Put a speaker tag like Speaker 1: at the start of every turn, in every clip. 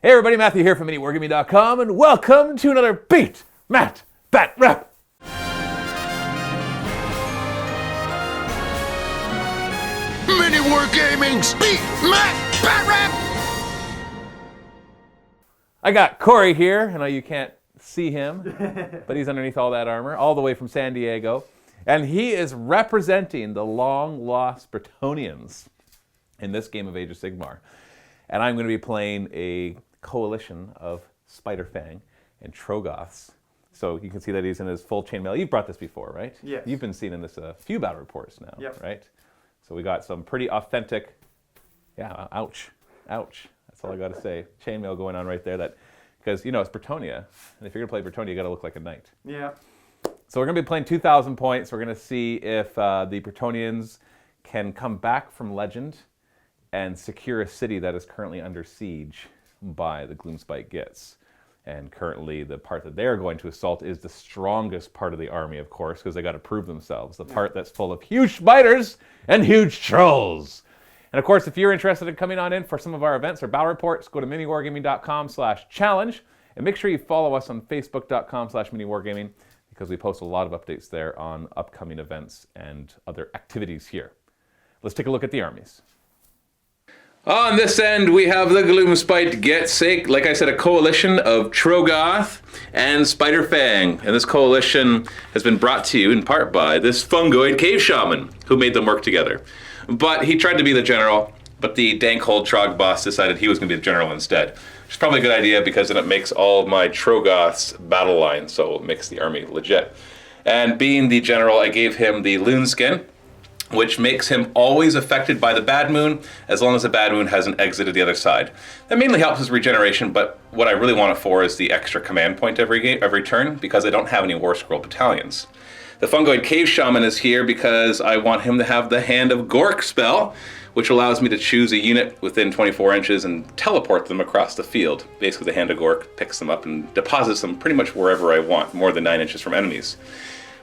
Speaker 1: Hey everybody, Matthew here from MiniWarGaming.com, and welcome to another Beat, Matt, Batrep.
Speaker 2: MiniWarGaming's Beat, Matt, Batrep.
Speaker 1: I got Cory here. I know you can't see him, but he's underneath all that armor, all the way from San Diego. And he is representing the long-lost Bretonnians in this game of Age of Sigmar. And I'm going to be playing a coalition of Spiderfang and Troggoths. So you can see that he's in his full chainmail. You've brought this before, right?
Speaker 3: Yes.
Speaker 1: You've been seeing in this a few battle reports now,
Speaker 3: Yep.
Speaker 1: right? So we got some pretty authentic, yeah, ouch. That's all I got to say. Chainmail going on right there. That because, you know, it's Bretonnia. And if you're going to play Bretonnia, you got to look like a knight.
Speaker 3: Yeah.
Speaker 1: So we're going to be playing 2,000 points. We're going to see if the Bretonnians can come back from legend and secure a city that is currently under siege by the Gloomspite Gitz. And currently the part that they're going to assault is the strongest part of the army, of course, because they got to prove themselves. The part that's full of huge spiders and huge trolls. And of course, if you're interested in coming on in for some of our events or battle reports, go to miniwargaming.com/challenge and make sure you follow us on facebook.com/miniwargaming because we post a lot of updates there on upcoming events and other activities here. Let's take a look at the armies. On this end, we have the Gloomspite Gitz, like I said, a coalition of Troggoth and Spiderfang. And this coalition has been brought to you in part by this fungoid cave shaman who made them work together. But he tried to be the general, but the dank old Trog boss decided he was going to be the general instead. Which is probably a good idea because then it makes all of my Troggoths battle lines, so it makes the army legit. And being the general, I gave him the loon skin, which makes him always affected by the bad moon, as long as the bad moon hasn't exited the other side. That mainly helps his regeneration, but what I really want it for is the extra command point every turn, because I don't have any War Scroll battalions. The Fungoid Cave Shaman is here because I want him to have the Hand of Gork spell, which allows me to choose a unit within 24 inches and teleport them across the field. Basically, the Hand of Gork picks them up and deposits them pretty much wherever I want, more than 9 inches from enemies.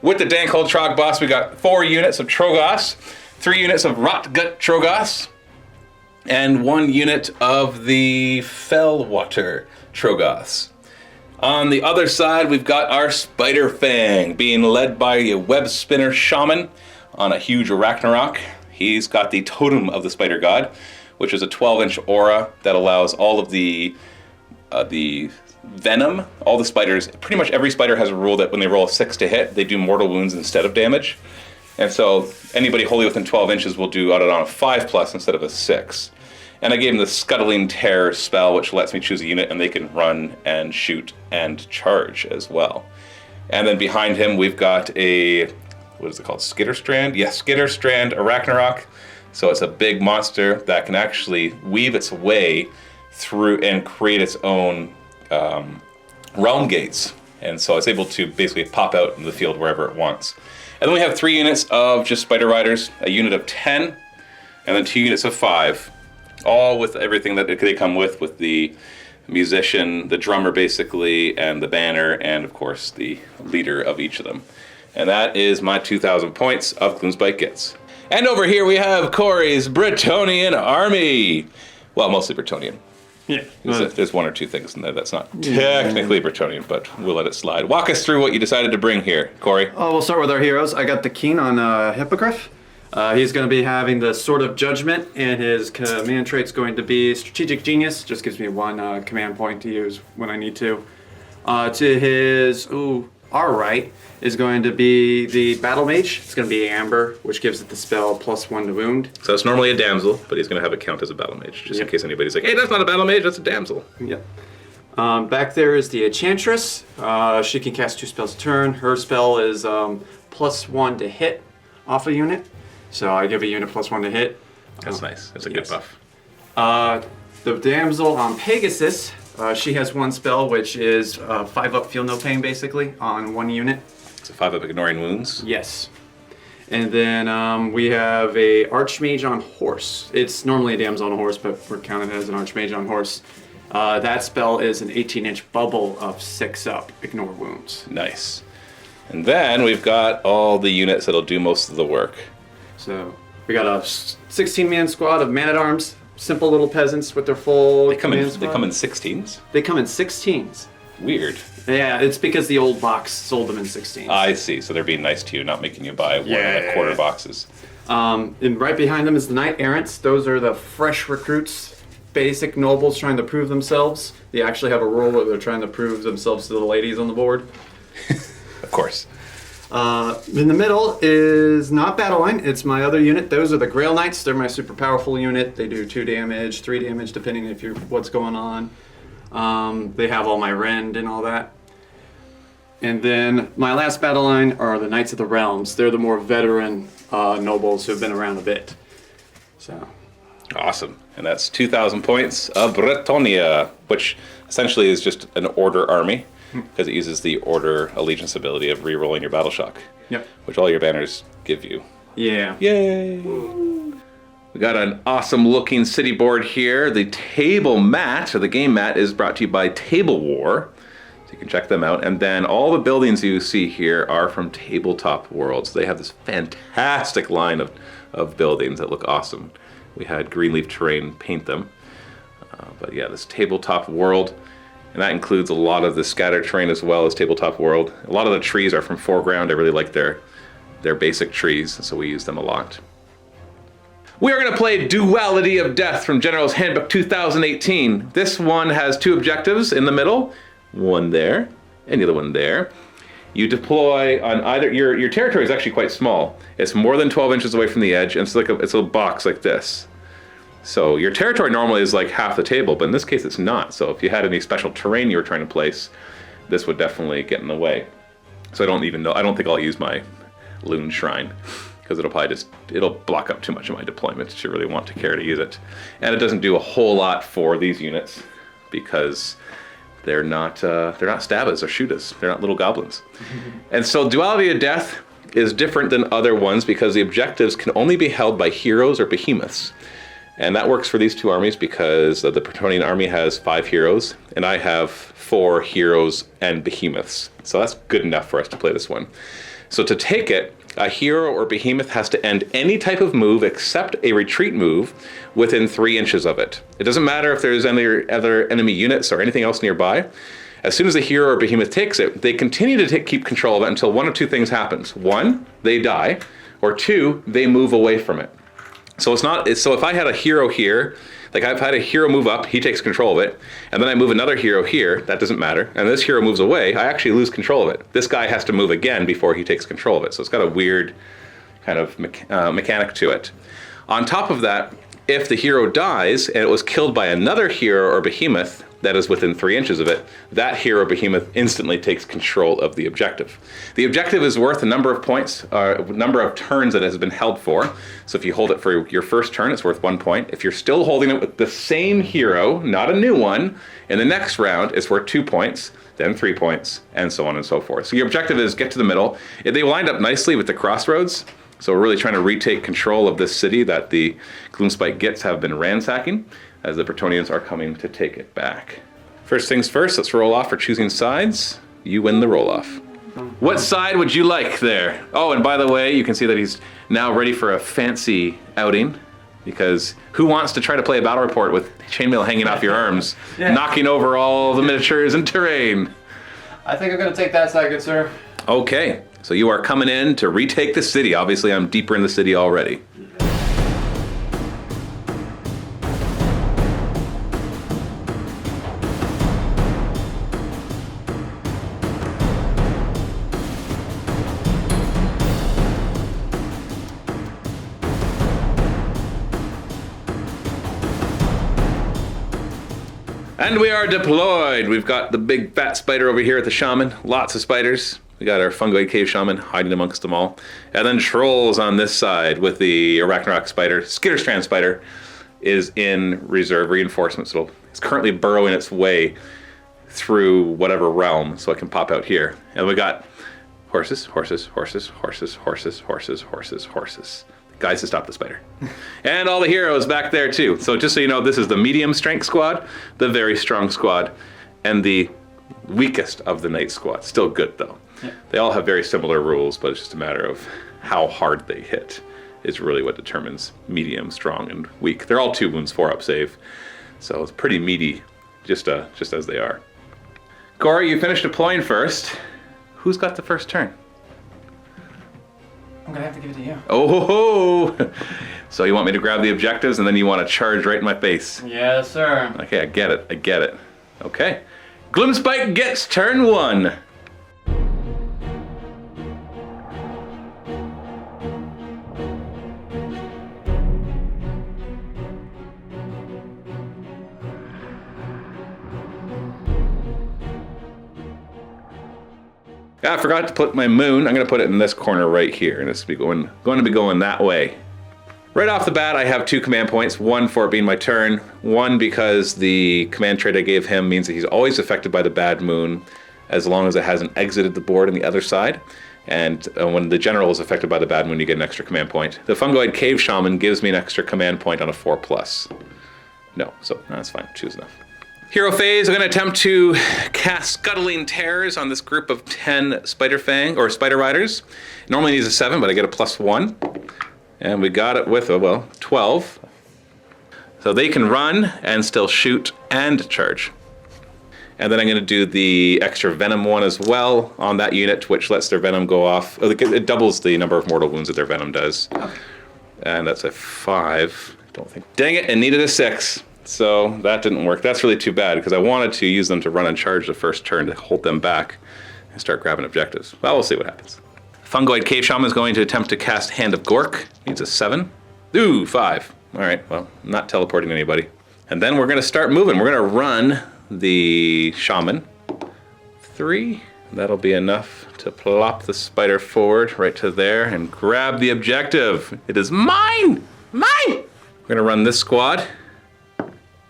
Speaker 1: With the dank old Trog boss, we got 4 units of Troggoths, 3 units of Rotgut Troggoths, and 1 unit of the Fellwater Troggoths. On the other side, we've got our Spiderfang, being led by a web spinner shaman on a huge Arachnarok. He's got the Totem of the Spider God, which is a 12-inch aura that allows all of the venom, all the spiders, pretty much every spider has a rule that when they roll a 6 to hit, they do mortal wounds instead of damage. And so anybody wholly within 12 inches will do it on a 5+ instead of a 6. And I gave him the Scuttling Terror spell, which lets me choose a unit and they can run and shoot and charge as well. And then behind him, we've got a, what is it called, Skitterstrand? Yes, Skitterstrand Arachnarok. So it's a big monster that can actually weave its way through and create its own realm gates, and so it's able to basically pop out in the field wherever it wants. And then we have 3 units of just Spider Riders, a unit of 10, and then 2 units of 5, all with everything that they come with the musician, the drummer basically, and the banner, and of course the leader of each of them. And that is my 2,000 points of Gloomspite Gitz. And over here we have Cory's Bretonnian army. Well, mostly Bretonnian.
Speaker 3: Yeah.
Speaker 1: There's 1 or 2 things in there that's not technically Bretonnian, but we'll let it slide. Walk us through what you decided to bring here, Cory.
Speaker 3: Oh, we'll start with our heroes. I got the Keen on Hippogriff. He's going to be having the Sword of Judgment, and his command trait's going to be Strategic Genius. Just gives me 1 command point to use when I need to. To his our right is going to be the Battle Mage. It's going to be Amber, which gives it the spell +1 to wound.
Speaker 1: So it's normally a damsel, but he's going to have it count as a battle mage, just in case anybody's like, hey, that's not a battle mage, that's a damsel.
Speaker 3: Yep. Back there is the Enchantress. She can cast 2 spells a turn. Her spell is +1 to hit off a unit. So I give a unit +1 to hit.
Speaker 1: That's nice. That's a good buff.
Speaker 3: The damsel on Pegasus, she has 1 spell, which is 5-up Feel No Pain, basically, on 1 unit.
Speaker 1: It's a 5-up ignoring wounds.
Speaker 3: Yes. And then we have a Archmage on Horse. It's normally a damsel on a horse, but we're counting it as an Archmage on Horse. That spell is an 18-inch bubble of 6-up ignore wounds.
Speaker 1: Nice. And then we've got all the units that'll do most of the work.
Speaker 3: So we got a 16-man squad of Man-at-Arms, simple little peasants with their full
Speaker 1: They come in
Speaker 3: squad.
Speaker 1: 16s?
Speaker 3: They come in 16s.
Speaker 1: Weird.
Speaker 3: Yeah, it's because the old box sold them in 16s.
Speaker 1: I see. So they're being nice to you, not making you buy 1.25 boxes.
Speaker 3: And right behind them is the Knight Errants. Those are the fresh recruits, basic nobles trying to prove themselves. They actually have a role where they're trying to prove themselves to the ladies on the board.
Speaker 1: Of course.
Speaker 3: In the middle is not Battle Line, it's my other unit. Those are the Grail Knights. They're my super powerful unit. They do 2 damage, 3 damage, depending if you're what's going on. They have all my rend and all that. And then my last battle line are the Knights of the Realms. They're the more veteran nobles who have been around a bit. So,
Speaker 1: Awesome. And that's 2,000 points of Bretonnia, which essentially is just an order army, because it uses the order allegiance ability of re-rolling your battle shock,
Speaker 3: yep.
Speaker 1: which all your banners give you.
Speaker 3: Yeah.
Speaker 1: Yay! We got an awesome looking city board here. The table mat, or the game mat, is brought to you by Table War. So you can check them out. And then all the buildings you see here are from Tabletop Worlds. They have this fantastic line of buildings that look awesome. We had Greenleaf Terrain paint them. But yeah, this Tabletop World. And that includes a lot of the scatter terrain as well as Tabletop World. A lot of the trees are from Foreground. I really like their basic trees, so we use them a lot. We are going to play Duality of Death from General's Handbook 2018. This one has 2 objectives in the middle. One there, and the other one there. You deploy on either, your territory is actually quite small. It's more than 12 inches away from the edge, and it's a box like this. So your territory normally is like half the table, but in this case it's not. So if you had any special terrain you were trying to place, this would definitely get in the way. So I don't think I'll use my Loon Shrine, because it'll block up too much of my deployment to really want to care to use it. And it doesn't do a whole lot for these units, because they're not stabbas or shootas. They're not little goblins. And so Duality of Death is different than other ones because the objectives can only be held by heroes or behemoths. And that works for these 2 armies because the Bretonnian army has 5 heroes, and I have 4 heroes and behemoths. So that's good enough for us to play this one. So to take it, a hero or behemoth has to end any type of move except a retreat move within 3 inches of it. It doesn't matter if there's any other enemy units or anything else nearby. As soon as the hero or behemoth takes it, they continue to keep control of it until one of 2 things happens. 1, they die, or 2, they move away from it. So so if I had a hero here, like I've had a hero move up, he takes control of it, and then I move another hero here, that doesn't matter, and this hero moves away, I actually lose control of it. This guy has to move again before he takes control of it. So it's got a weird kind of mechanic to it. On top of that, if the hero dies and it was killed by another hero or behemoth that is within 3 inches of it, that hero behemoth instantly takes control of the objective. The objective is worth a number of points, number of turns that it has been held for. So if you hold it for your first turn, it's worth 1 point. If you're still holding it with the same hero, not a new one, in the next round, it's worth 2 points, then 3 points, and so on and so forth. So your objective is get to the middle. They lined up nicely with the crossroads. So we're really trying to retake control of this city that the Gloomspite Gitz have been ransacking, as the Bretonnians are coming to take it back. First things first, let's roll off for choosing sides. You win the roll-off. What side would you like there? Oh, and by the way, you can see that he's now ready for a fancy outing, because who wants to try to play a battle report with chainmail hanging off your arms, knocking over all the miniatures and terrain?
Speaker 3: I think I'm going to take that side, good sir.
Speaker 1: Okay, so you are coming in to retake the city. Obviously, I'm deeper in the city already. And we are deployed. We've got the big fat spider over here at the shaman. Lots of spiders. We got our fungoid cave shaman hiding amongst them all. And then trolls on this side with the arachnarok spider. Skitterstrand spider is in reserve reinforcement. So it's currently burrowing its way through whatever realm so it can pop out here. And we got horses, horses, horses, horses, horses, horses, horses, horses. Guys to stop the spider. And all the heroes back there too. So just so you know, this is the medium strength squad, the very strong squad, and the weakest of the knight squad. Still good though. Yeah. They all have very similar rules, but it's just a matter of how hard they hit. is really what determines medium, strong, and weak. They're all 2 wounds 4 up save, so it's pretty meaty, just as they are. Cory, you finished deploying first. Who's got the first turn?
Speaker 3: I'm gonna have to give it to you.
Speaker 1: Oh ho ho! So you want me to grab the objectives and then you want to charge right in my face?
Speaker 3: Yes, sir.
Speaker 1: Okay, I get it. Okay. Gloomspite gets turn 1. I forgot to put my moon. I'm going to put it in this corner right here, and it's going to be going that way. Right off the bat, I have 2 command points. 1 for it being my turn. 1 because the command trait I gave him means that he's always affected by the bad moon, as long as it hasn't exited the board on the other side. And when the general is affected by the bad moon, you get an extra command point. The fungoid cave shaman gives me an extra command point on a 4+. No, so that's fine. 2 is enough. Hero phase, I'm going to attempt to cast Scuttling Terrors on this group of 10 Spiderfang, or Spider Riders. It normally needs a 7, but I get a +1. And we got it with, 12. So they can run and still shoot and charge. And then I'm going to do the extra venom one as well on that unit, which lets their venom go off. It doubles the number of mortal wounds that their venom does. And that's a 5. Don't think. Dang it, it needed a 6. So that didn't work. That's really too bad because I wanted to use them to run and charge the first turn to hold them back and start grabbing objectives. Well, we'll see what happens. Fungoid Cave Shaman is going to attempt to cast Hand of Gork. Needs a 7. Ooh, 5. All right, well, I'm not teleporting anybody. And then we're going to start moving. We're going to run the Shaman. 3. That'll be enough to plop the spider forward right to there and grab the objective. It is mine! Mine! We're going to run this squad.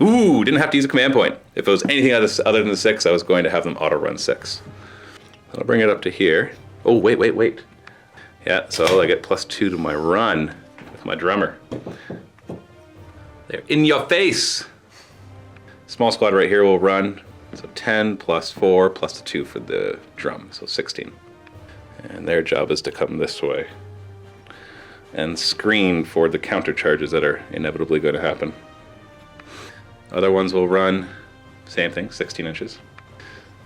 Speaker 1: Ooh, didn't have to use a command point. If it was anything other than the 6, I was going to have them auto-run 6. I'll bring it up to here. Oh, wait. Yeah, so I get +2 to my run with my drummer. They're in your face. Small squad right here will run. So 10 + 4 + the 2 for the drum, so 16. And their job is to come this way and screen for the counter charges that are inevitably going to happen. Other ones will run, same thing, 16 inches.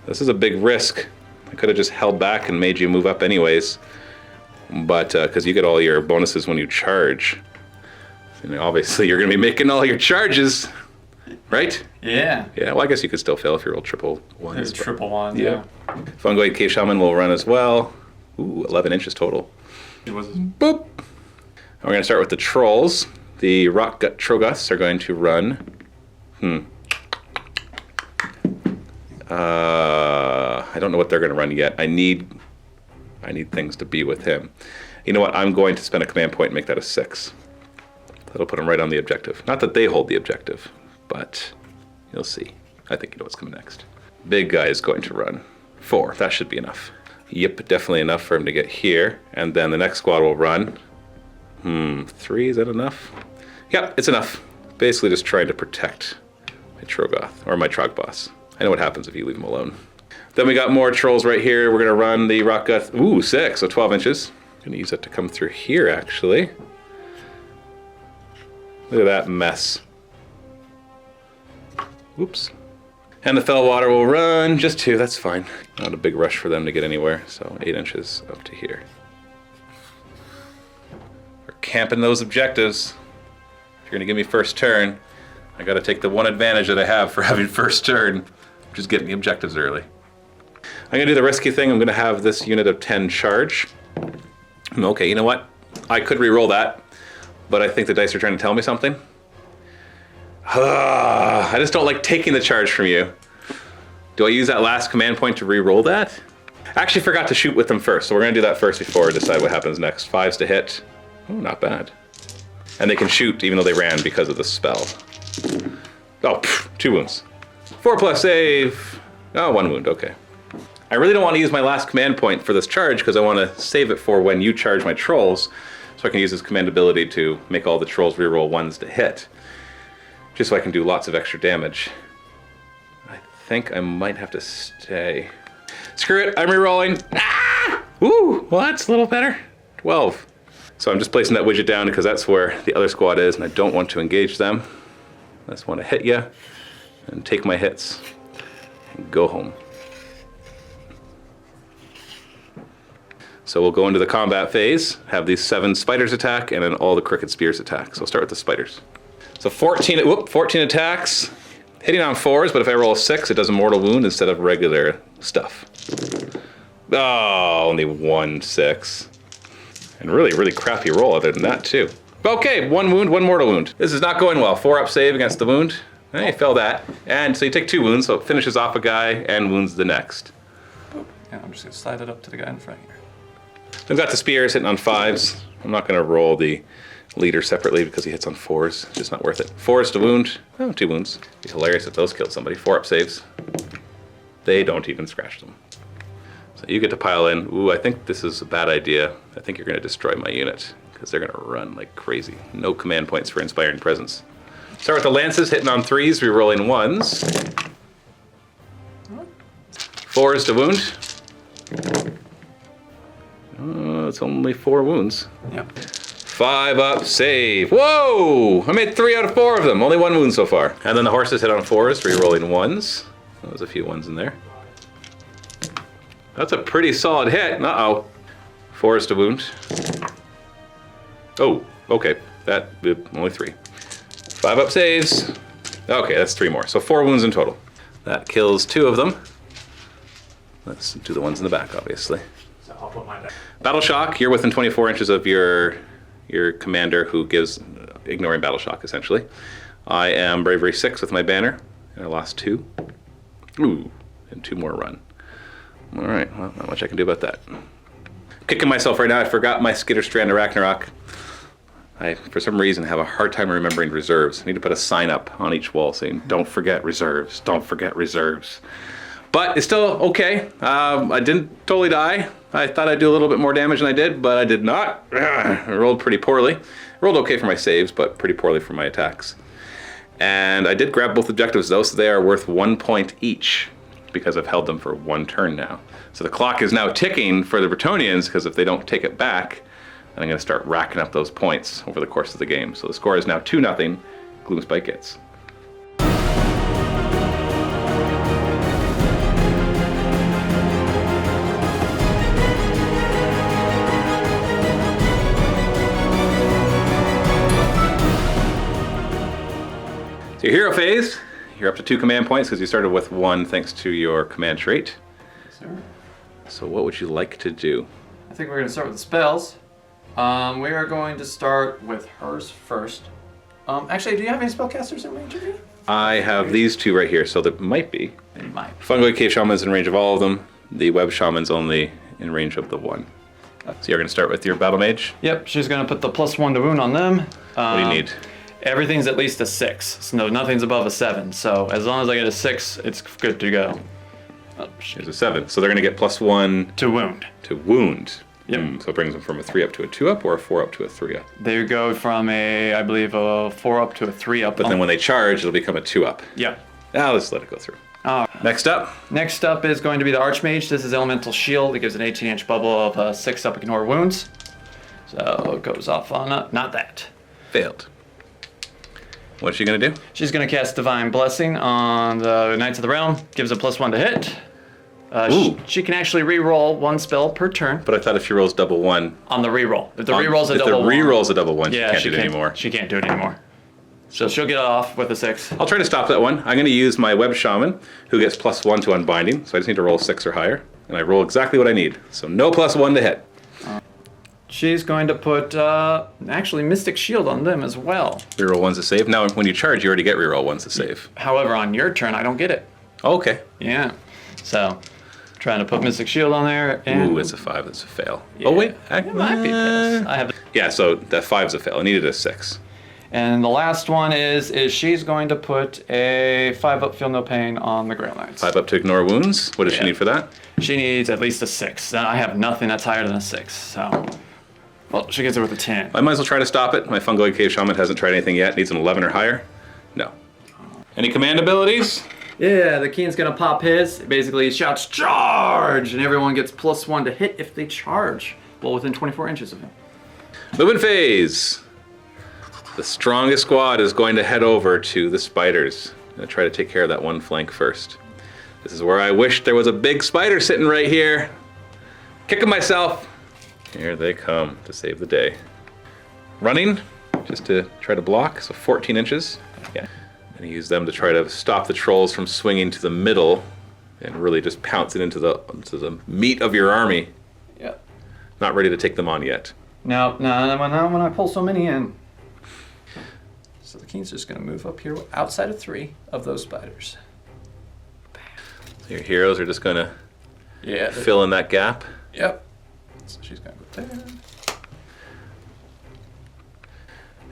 Speaker 1: This is a big risk. I could have just held back and made you move up anyways, but because you get all your bonuses when you charge. And obviously you're going to be making all your charges, right?
Speaker 3: Yeah.
Speaker 1: Yeah, well I guess you could still fail if you roll triple ones.
Speaker 3: There's triple ones, yeah.
Speaker 1: Fungoid Cave Shaman will run as well. Ooh, 11 inches total. Boop! And we're going to start with the trolls. The Rock Gut Troggoths are going to run. I don't know what they're going to run yet. I need things to be with him. You know what? I'm going to spend a command point and make that a 6. That'll put him right on the objective. Not that they hold the objective, but you'll see. I think you know what's coming next. Big guy is going to run 4. That should be enough. Yep, definitely enough for him to get here. And then the next squad will run. 3, is that enough? Yep, it's enough. Basically just trying to protect my Troggoth, or my Trog boss. I know what happens if you leave him alone. Then we got more trolls right here. We're going to run the Rock Gut. Ooh, 6, so 12 inches. I'm going to use that to come through here, actually. Look at that mess. Oops. And the Fellwater will run just 2, that's fine. Not a big rush for them to get anywhere, so 8 inches up to here. We're camping those objectives. If you're going to give me first turn, I got to take the one advantage that I have for having first turn, which is getting the objectives early. I'm going to do the risky thing. I'm going to have this unit of 10 charge. Okay, you know what? I could re-roll that, but I think the dice are trying to tell me something. I just don't like taking the charge from you. Do I use that last command point to re-roll that? I actually forgot to shoot with them first, so we're going to do that first before I decide what happens next. 5s to hit. Oh, not bad. And they can shoot even though they ran because of the spell. Oh, 2 wounds. 4+ save. Oh, 1 wound, okay. I really don't want to use my last command point for this charge because I want to save it for when you charge my trolls, so I can use this command ability to make all the trolls reroll 1s to hit. Just so I can do lots of extra damage. I think I might have to stay. Screw it, I'm rerolling. Ah! Ooh, well that's a little better. 12. So I'm just placing that widget down because that's where the other squad is, and I don't want to engage them. I just want to hit you and take my hits and go home. So we'll go into the combat phase, have these 7 spiders attack, and then all the crooked spears attack. So we'll start with the spiders. So 14 attacks, hitting on 4s, but if I roll a 6, it does a mortal wound instead of regular stuff. Oh, only 1 6. And really crappy roll other than that too. Okay, 1 wound, 1 mortal wound. This is not going well. 4-up save against the wound. Hey, fail that. And so you take 2 wounds, so it finishes off a guy and wounds the next.
Speaker 3: Yeah, I'm just gonna slide it up to the guy in front here.
Speaker 1: I've got the spears hitting on 5s. I'm not gonna roll the leader separately because he hits on 4s. It's just not worth it. 4s to wound. Oh, 2 wounds. It'd be hilarious if those killed somebody. 4-up saves. They don't even scratch them. So you get to pile in. Ooh, I think this is a bad idea. I think you're gonna destroy my unit because they're gonna run like crazy. No command points for Inspiring Presence. Start with the lances, hitting on 3s, re-rolling 1s. 4s to wound. It's only 4 wounds.
Speaker 3: Yep.
Speaker 1: 5-up save. Whoa! I made 3 out of 4 of them. Only 1 wound so far. And then the horses hit on 4s, re-rolling 1s. There's a few 1s in there. That's a pretty solid hit. Uh-oh. 4s to wound. Oh, okay. That, only 3. 5-up saves. Okay, that's 3 more. So 4 wounds in total. That kills 2 of them. Let's do the ones in the back, obviously.
Speaker 3: So I'll put mine down.
Speaker 1: Battle shock. You're within 24 inches of your commander, who gives ignoring battle shock essentially. I am bravery 6 with my banner, and I lost 2. Ooh, and 2 more run. All right, well, not much I can do about that. Kicking myself right now. I forgot my Skitter Strand of Ragnarok. I, for some reason, have a hard time remembering reserves. I need to put a sign up on each wall saying, "Don't forget reserves. Don't forget reserves." But it's still okay. I didn't totally die. I thought I'd do a little bit more damage than I did, but I did not. I rolled pretty poorly. I rolled okay for my saves, but pretty poorly for my attacks. And I did grab both objectives though, so they are worth 1 point each because I've held them for 1 turn now. So the clock is now ticking for the Bretonnians, because if they don't take it back, then I'm going to start racking up those points over the course of the game. So the score is now 2-0, Gloomspite Gitz. Your hero phase, you're up to 2 command points because you started with 1 thanks to your command trait.
Speaker 3: Yes, sir.
Speaker 1: So what would you like to do?
Speaker 3: I think we're going to start with the spells. We are going to start with hers first. Actually, do you have any spellcasters in range of you?
Speaker 1: I have these 2 right here, so that might be.
Speaker 3: They might.
Speaker 1: Fungoid Cave Shaman's in range of all of them. The Web Shaman's only in range of the 1. So you're going to start with your Battle Mage?
Speaker 3: Yep, she's going to put the +1 to wound on them.
Speaker 1: What do you need?
Speaker 3: Everything's at least a 6. So no, nothing's above a 7. So as long as I get a 6, it's good to go. Oh,
Speaker 1: There's a 7. So they're going to get +1
Speaker 3: to wound.
Speaker 1: to wound.
Speaker 3: Yep.
Speaker 1: So it brings them from a 3-up to a 2-up, or a 4-up to a 3-up.
Speaker 3: They go from I believe, a 4-up to a 3-up.
Speaker 1: But then when they charge, it'll become a 2-up.
Speaker 3: Yeah.
Speaker 1: Now let's let it go through. Next up.
Speaker 3: Next up is going to be the Archmage. This is Elemental Shield. It gives an 18-inch bubble of 6-up ignore wounds. So it goes off on not that.
Speaker 1: Failed. What's she going to do?
Speaker 3: She's going to cast Divine Blessing on the Knights of the Realm. Gives a +1 to hit. She can actually re-roll 1 spell per turn.
Speaker 1: But I thought if she rolls double 1...
Speaker 3: On the re-roll. If the re-roll's a double 1.
Speaker 1: If the re-roll's a double 1,
Speaker 3: yeah,
Speaker 1: she can't do it anymore.
Speaker 3: She can't do it anymore. So she'll get off with a 6.
Speaker 1: I'll try to stop that one. I'm going to use my Web Shaman, who gets +1 to Unbinding. So I just need to roll 6 or higher. And I roll exactly what I need. So no +1 to hit.
Speaker 3: She's going to put, actually, Mystic Shield on them as well.
Speaker 1: Reroll 1's a save. Now, when you charge, you already get reroll 1's a save.
Speaker 3: However, on your turn, I don't get it.
Speaker 1: Oh, okay.
Speaker 3: Yeah. So, trying to put Mystic Shield on there. And
Speaker 1: Ooh, it's a 5. That's a fail.
Speaker 3: Yeah.
Speaker 1: Oh, wait.
Speaker 3: It might be pissed. I have.
Speaker 1: Yeah, so that 5's a fail. I needed a 6.
Speaker 3: And the last one is she's going to put a 5-up Feel No Pain on the Grail Knights.
Speaker 1: 5 up to ignore wounds. What does she need for that?
Speaker 3: She needs at least a 6. I have nothing that's higher than a 6, so... Well, she gets it with a 10.
Speaker 1: I might as well try to stop it. My Fungoid Cave Shaman hasn't tried anything yet. Needs an 11 or higher. No. Any command abilities?
Speaker 3: Yeah, the Keen's gonna pop his. Basically, he shouts, "Charge!" And everyone gets +1 to hit if they charge. Well, within 24 inches of him.
Speaker 1: Movement phase. The strongest squad is going to head over to the spiders. I'm gonna try to take care of that one flank first. This is where I wish there was a big spider sitting right here. Kicking myself. Here they come to save the day. Running, just to try to block, so 14 inches. Yeah. And use them to try to stop the trolls from swinging to the middle and really just pouncing into the meat of your army.
Speaker 3: Yep.
Speaker 1: Not ready to take them on yet.
Speaker 3: No, not when I pull so many in. So the king's just going to move up here outside of 3 of those spiders.
Speaker 1: So your heroes are just going to fill in that gap.
Speaker 3: Yep. So she's going to go there.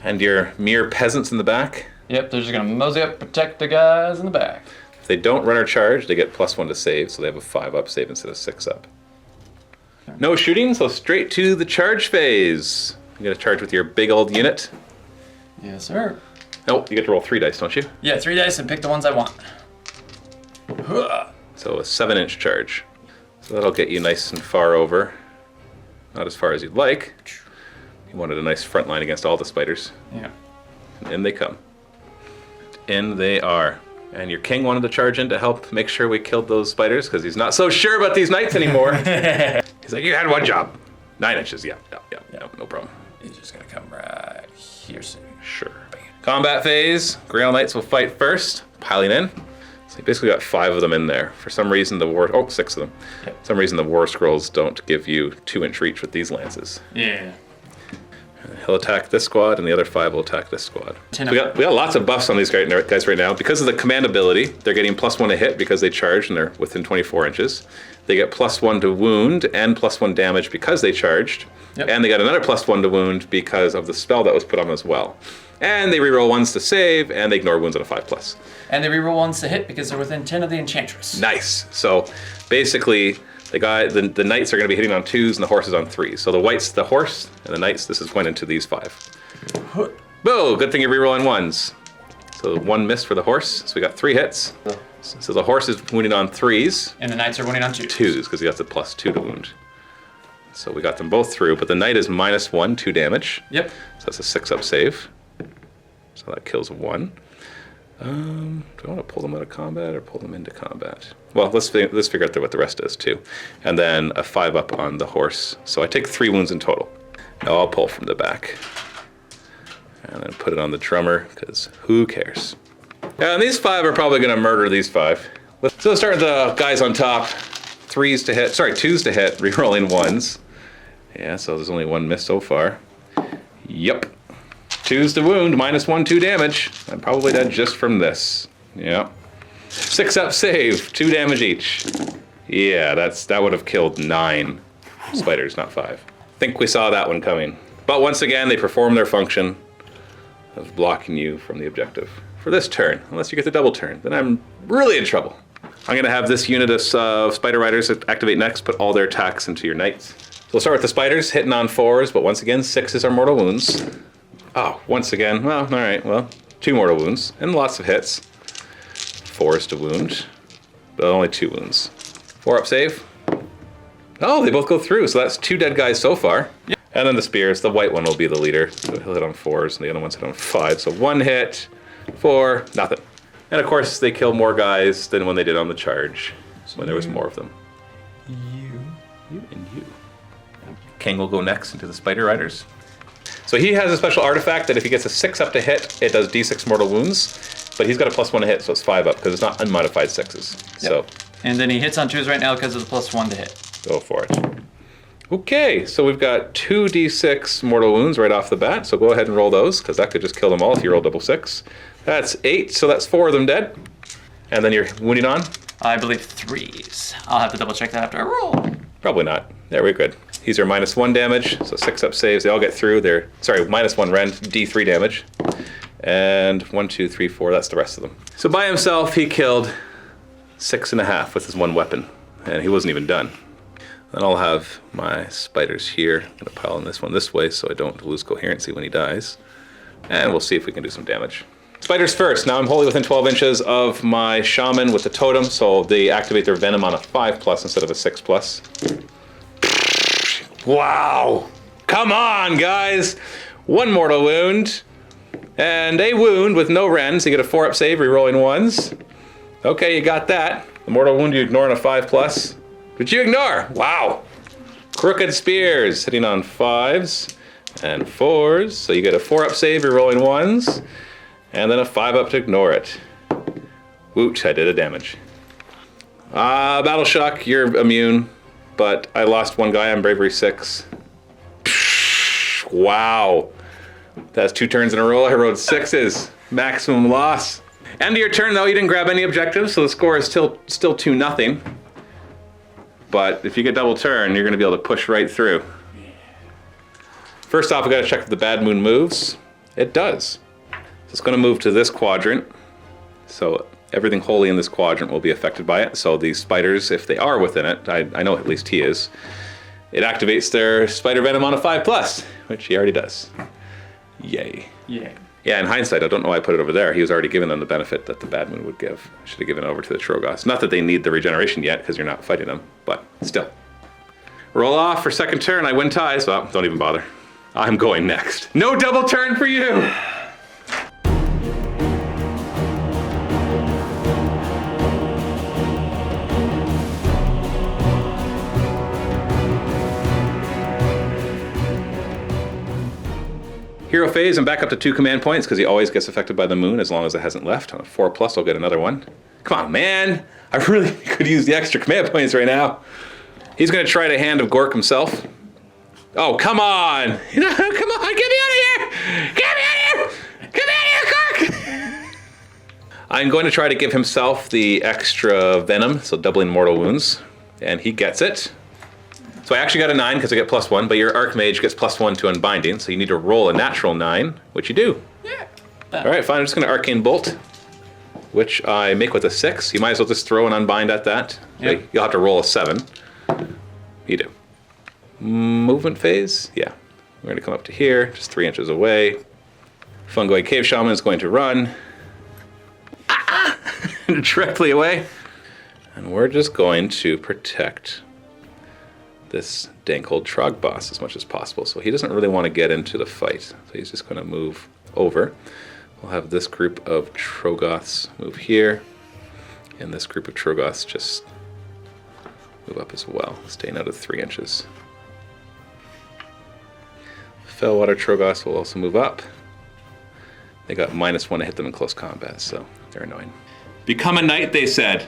Speaker 1: And your mere peasants in the back.
Speaker 3: Yep, they're just going to mosey up, protect the guys in the back.
Speaker 1: If they don't run or charge, they get +1 to save, so they have a 5-up save instead of 6-up. No shooting, so straight to the charge phase. You're going to charge with your big old unit.
Speaker 3: Yes, sir.
Speaker 1: Oh, you get to roll 3 dice, don't you?
Speaker 3: Yeah, 3 dice and pick the ones I want.
Speaker 1: So a 7-inch charge. So that'll get you nice and far over. Not as far as you'd like. You wanted a nice front line against all the spiders.
Speaker 3: Yeah.
Speaker 1: And in they come. In they are. And your king wanted to charge in to help make sure we killed those spiders because he's not so sure about these knights anymore. He's like, you had one job. 9 inches, yeah, no problem.
Speaker 3: He's just gonna come right here soon.
Speaker 1: Sure. Combat phase. Grail Knights will fight first, piling in. So you basically got 5 of them in there. For some reason the 6 of them.
Speaker 3: Yep.
Speaker 1: For some reason the war scrolls don't give you 2-inch reach with these lances.
Speaker 3: Yeah.
Speaker 1: He'll attack this squad, and the other 5 will attack this squad. So we got lots of buffs on these guys right now. Because of the command ability, they're getting +1 to hit because they charge and they're within 24 inches. They get +1 to wound and +1 damage because they charged. Yep. And they got another +1 to wound because of the spell that was put on them as well. And they reroll 1s to save, and they ignore wounds on a 5+.
Speaker 3: And they reroll 1s to hit because they're within 10 of the enchantress.
Speaker 1: Nice. So basically, the knights are going to be hitting on 2s and the horses on 3s. So the horse and the knights, this is going into these 5. Whoa, good thing you're rerolling 1s. So 1 missed for the horse, so we got 3 hits. So the horse is wounding on 3s.
Speaker 3: And the knights are wounding on 2s.
Speaker 1: 2s, because he got the +2 to wound. So we got them both through, but the knight is -1, 2 damage.
Speaker 3: Yep.
Speaker 1: So that's a 6-up save. So that kills 1. Do I want to pull them out of combat or pull them into combat? Well, let's figure out what the rest is too. And then a 5-up on the horse. So I take 3 wounds in total. Now I'll pull from the back. And then put it on the drummer, because who cares? And these 5 are probably going to murder these 5. So let's start with the guys on top. 2s to hit, rerolling 1s. Yeah, so there's only 1 miss so far. Yep. 2s to wound, -1, 2 damage. I'm probably dead just from this. Yeah. 6-up save, 2 damage each. Yeah, that would have killed 9 spiders, not 5. Think we saw that one coming. But once again, they perform their function of blocking you from the objective. For this turn, unless you get the double turn, then I'm really in trouble. I'm going to have this unit of spider riders activate next, put all their attacks into your knights. So we'll start with the spiders, hitting on 4s, but once again, 6s are mortal wounds. Oh, once again, well, all right, well, 2 mortal wounds, and lots of hits. 4s to wound, but only 2 wounds. 4-up save. Oh, they both go through, so that's 2 dead guys so far. Yep. And then the spears, the white one will be the leader, so he'll hit on 4s, and the other ones hit on 5. So 1 hit, 4, nothing. And of course, they kill more guys than when they did on the charge, when there was more of them. You and you. King will go next into the spider riders. So he has a special artifact that if he gets a 6-up to hit, it does d6 mortal wounds, but he's got a +1 to hit, so it's 5-up because it's not unmodified 6s. Yep. So.
Speaker 3: And then he hits on 2s right now because of the +1 to hit.
Speaker 1: Go for it. Okay, so we've got 2d6 mortal wounds right off the bat, so go ahead and roll those, because that could just kill them all if you roll double 6. That's 8, so that's 4 of them dead. And then you're wounding on?
Speaker 3: I believe 3s. I'll have to double check that after I roll.
Speaker 1: Probably not. There, we're good. These are -1 damage, so 6-up saves. They all get through. They're, sorry, -1 rend, d3 damage. And 1, 2, 3, 4, that's the rest of them. So by himself, he killed 6.5 with his 1 weapon. And he wasn't even done. Then I'll have my spiders here. I'm gonna pile in this one this way so I don't lose coherency when he dies. And we'll see if we can do some damage. Spiders first. Now I'm wholly within 12 inches of my shaman with the totem, so they activate their venom on a 5+ instead of a 6+. Wow! come on, guys. 1 mortal wound. And a wound with no rends. You get a 4-up save, rerolling 1s. Okay, you got that. The mortal wound you ignore on a 5+. But you ignore. Wow. Crooked spears, hitting on 5s and 4s. So you get a 4-up save, rerolling 1s. And then a 5-up to ignore it. Woot, I did a damage. Battle Shock, you're immune. But I lost 1 guy on Bravery 6. Psh, wow. That's 2 turns in a row. I rolled 6s. Maximum loss. End of your turn, though, you didn't grab any objectives, so the score is still 2-0. But if you get double turn, you're going to be able to push right through. First off, we got to check if the Bad Moon moves. It does. So it's going to move to this quadrant. So everything holy in this quadrant will be affected by it. So these spiders, if they are within it, I know at least he is, it activates their spider venom on a 5+, which he already does. Yay.
Speaker 3: Yeah.
Speaker 1: Yeah, in hindsight, I don't know why I put it over there. He was already giving them the benefit that the Bad Moon would give. I should have given it over to the Troggoths. Not that they need the regeneration yet, because you're not fighting them, but still. Roll off for second turn. I win ties. Well, don't even bother. I'm going next. No double turn for you! Hero phase, I'm back up to 2 command points because he always gets affected by the moon as long as it hasn't left. On a 4+, I'll get another one. Come on, man. I really could use the extra command points right now. He's going to try to Hand of Gork himself. Oh, come on. Come on, get me out of here. Get me out of here. Get me out of here, Gork. I'm going to try to give himself the extra venom, so doubling mortal wounds. And he gets it. So I actually got a 9 because I get +1, but your Archmage gets +1 to Unbinding, so you need to roll a natural 9, which you do.
Speaker 3: Yeah.
Speaker 1: All right, fine, I'm just going to Arcane Bolt, which I make with a 6. You might as well just throw an Unbind at that.
Speaker 3: Yep.
Speaker 1: Okay, you'll have to roll a 7. You do. Movement phase? Yeah. We're going to come up to here, just 3 inches away. Fungoid Cave Shaman is going to run. Directly away. And we're just going to protect this dank old Trog boss as much as possible. So he doesn't really want to get into the fight. So he's just going to move over. We'll have this group of Troggoths move here. And this group of Troggoths just move up as well, staying out of 3 inches. Fellwater Troggoths will also move up. They got -1 to hit them in close combat, so they're annoying. Become a knight, they said.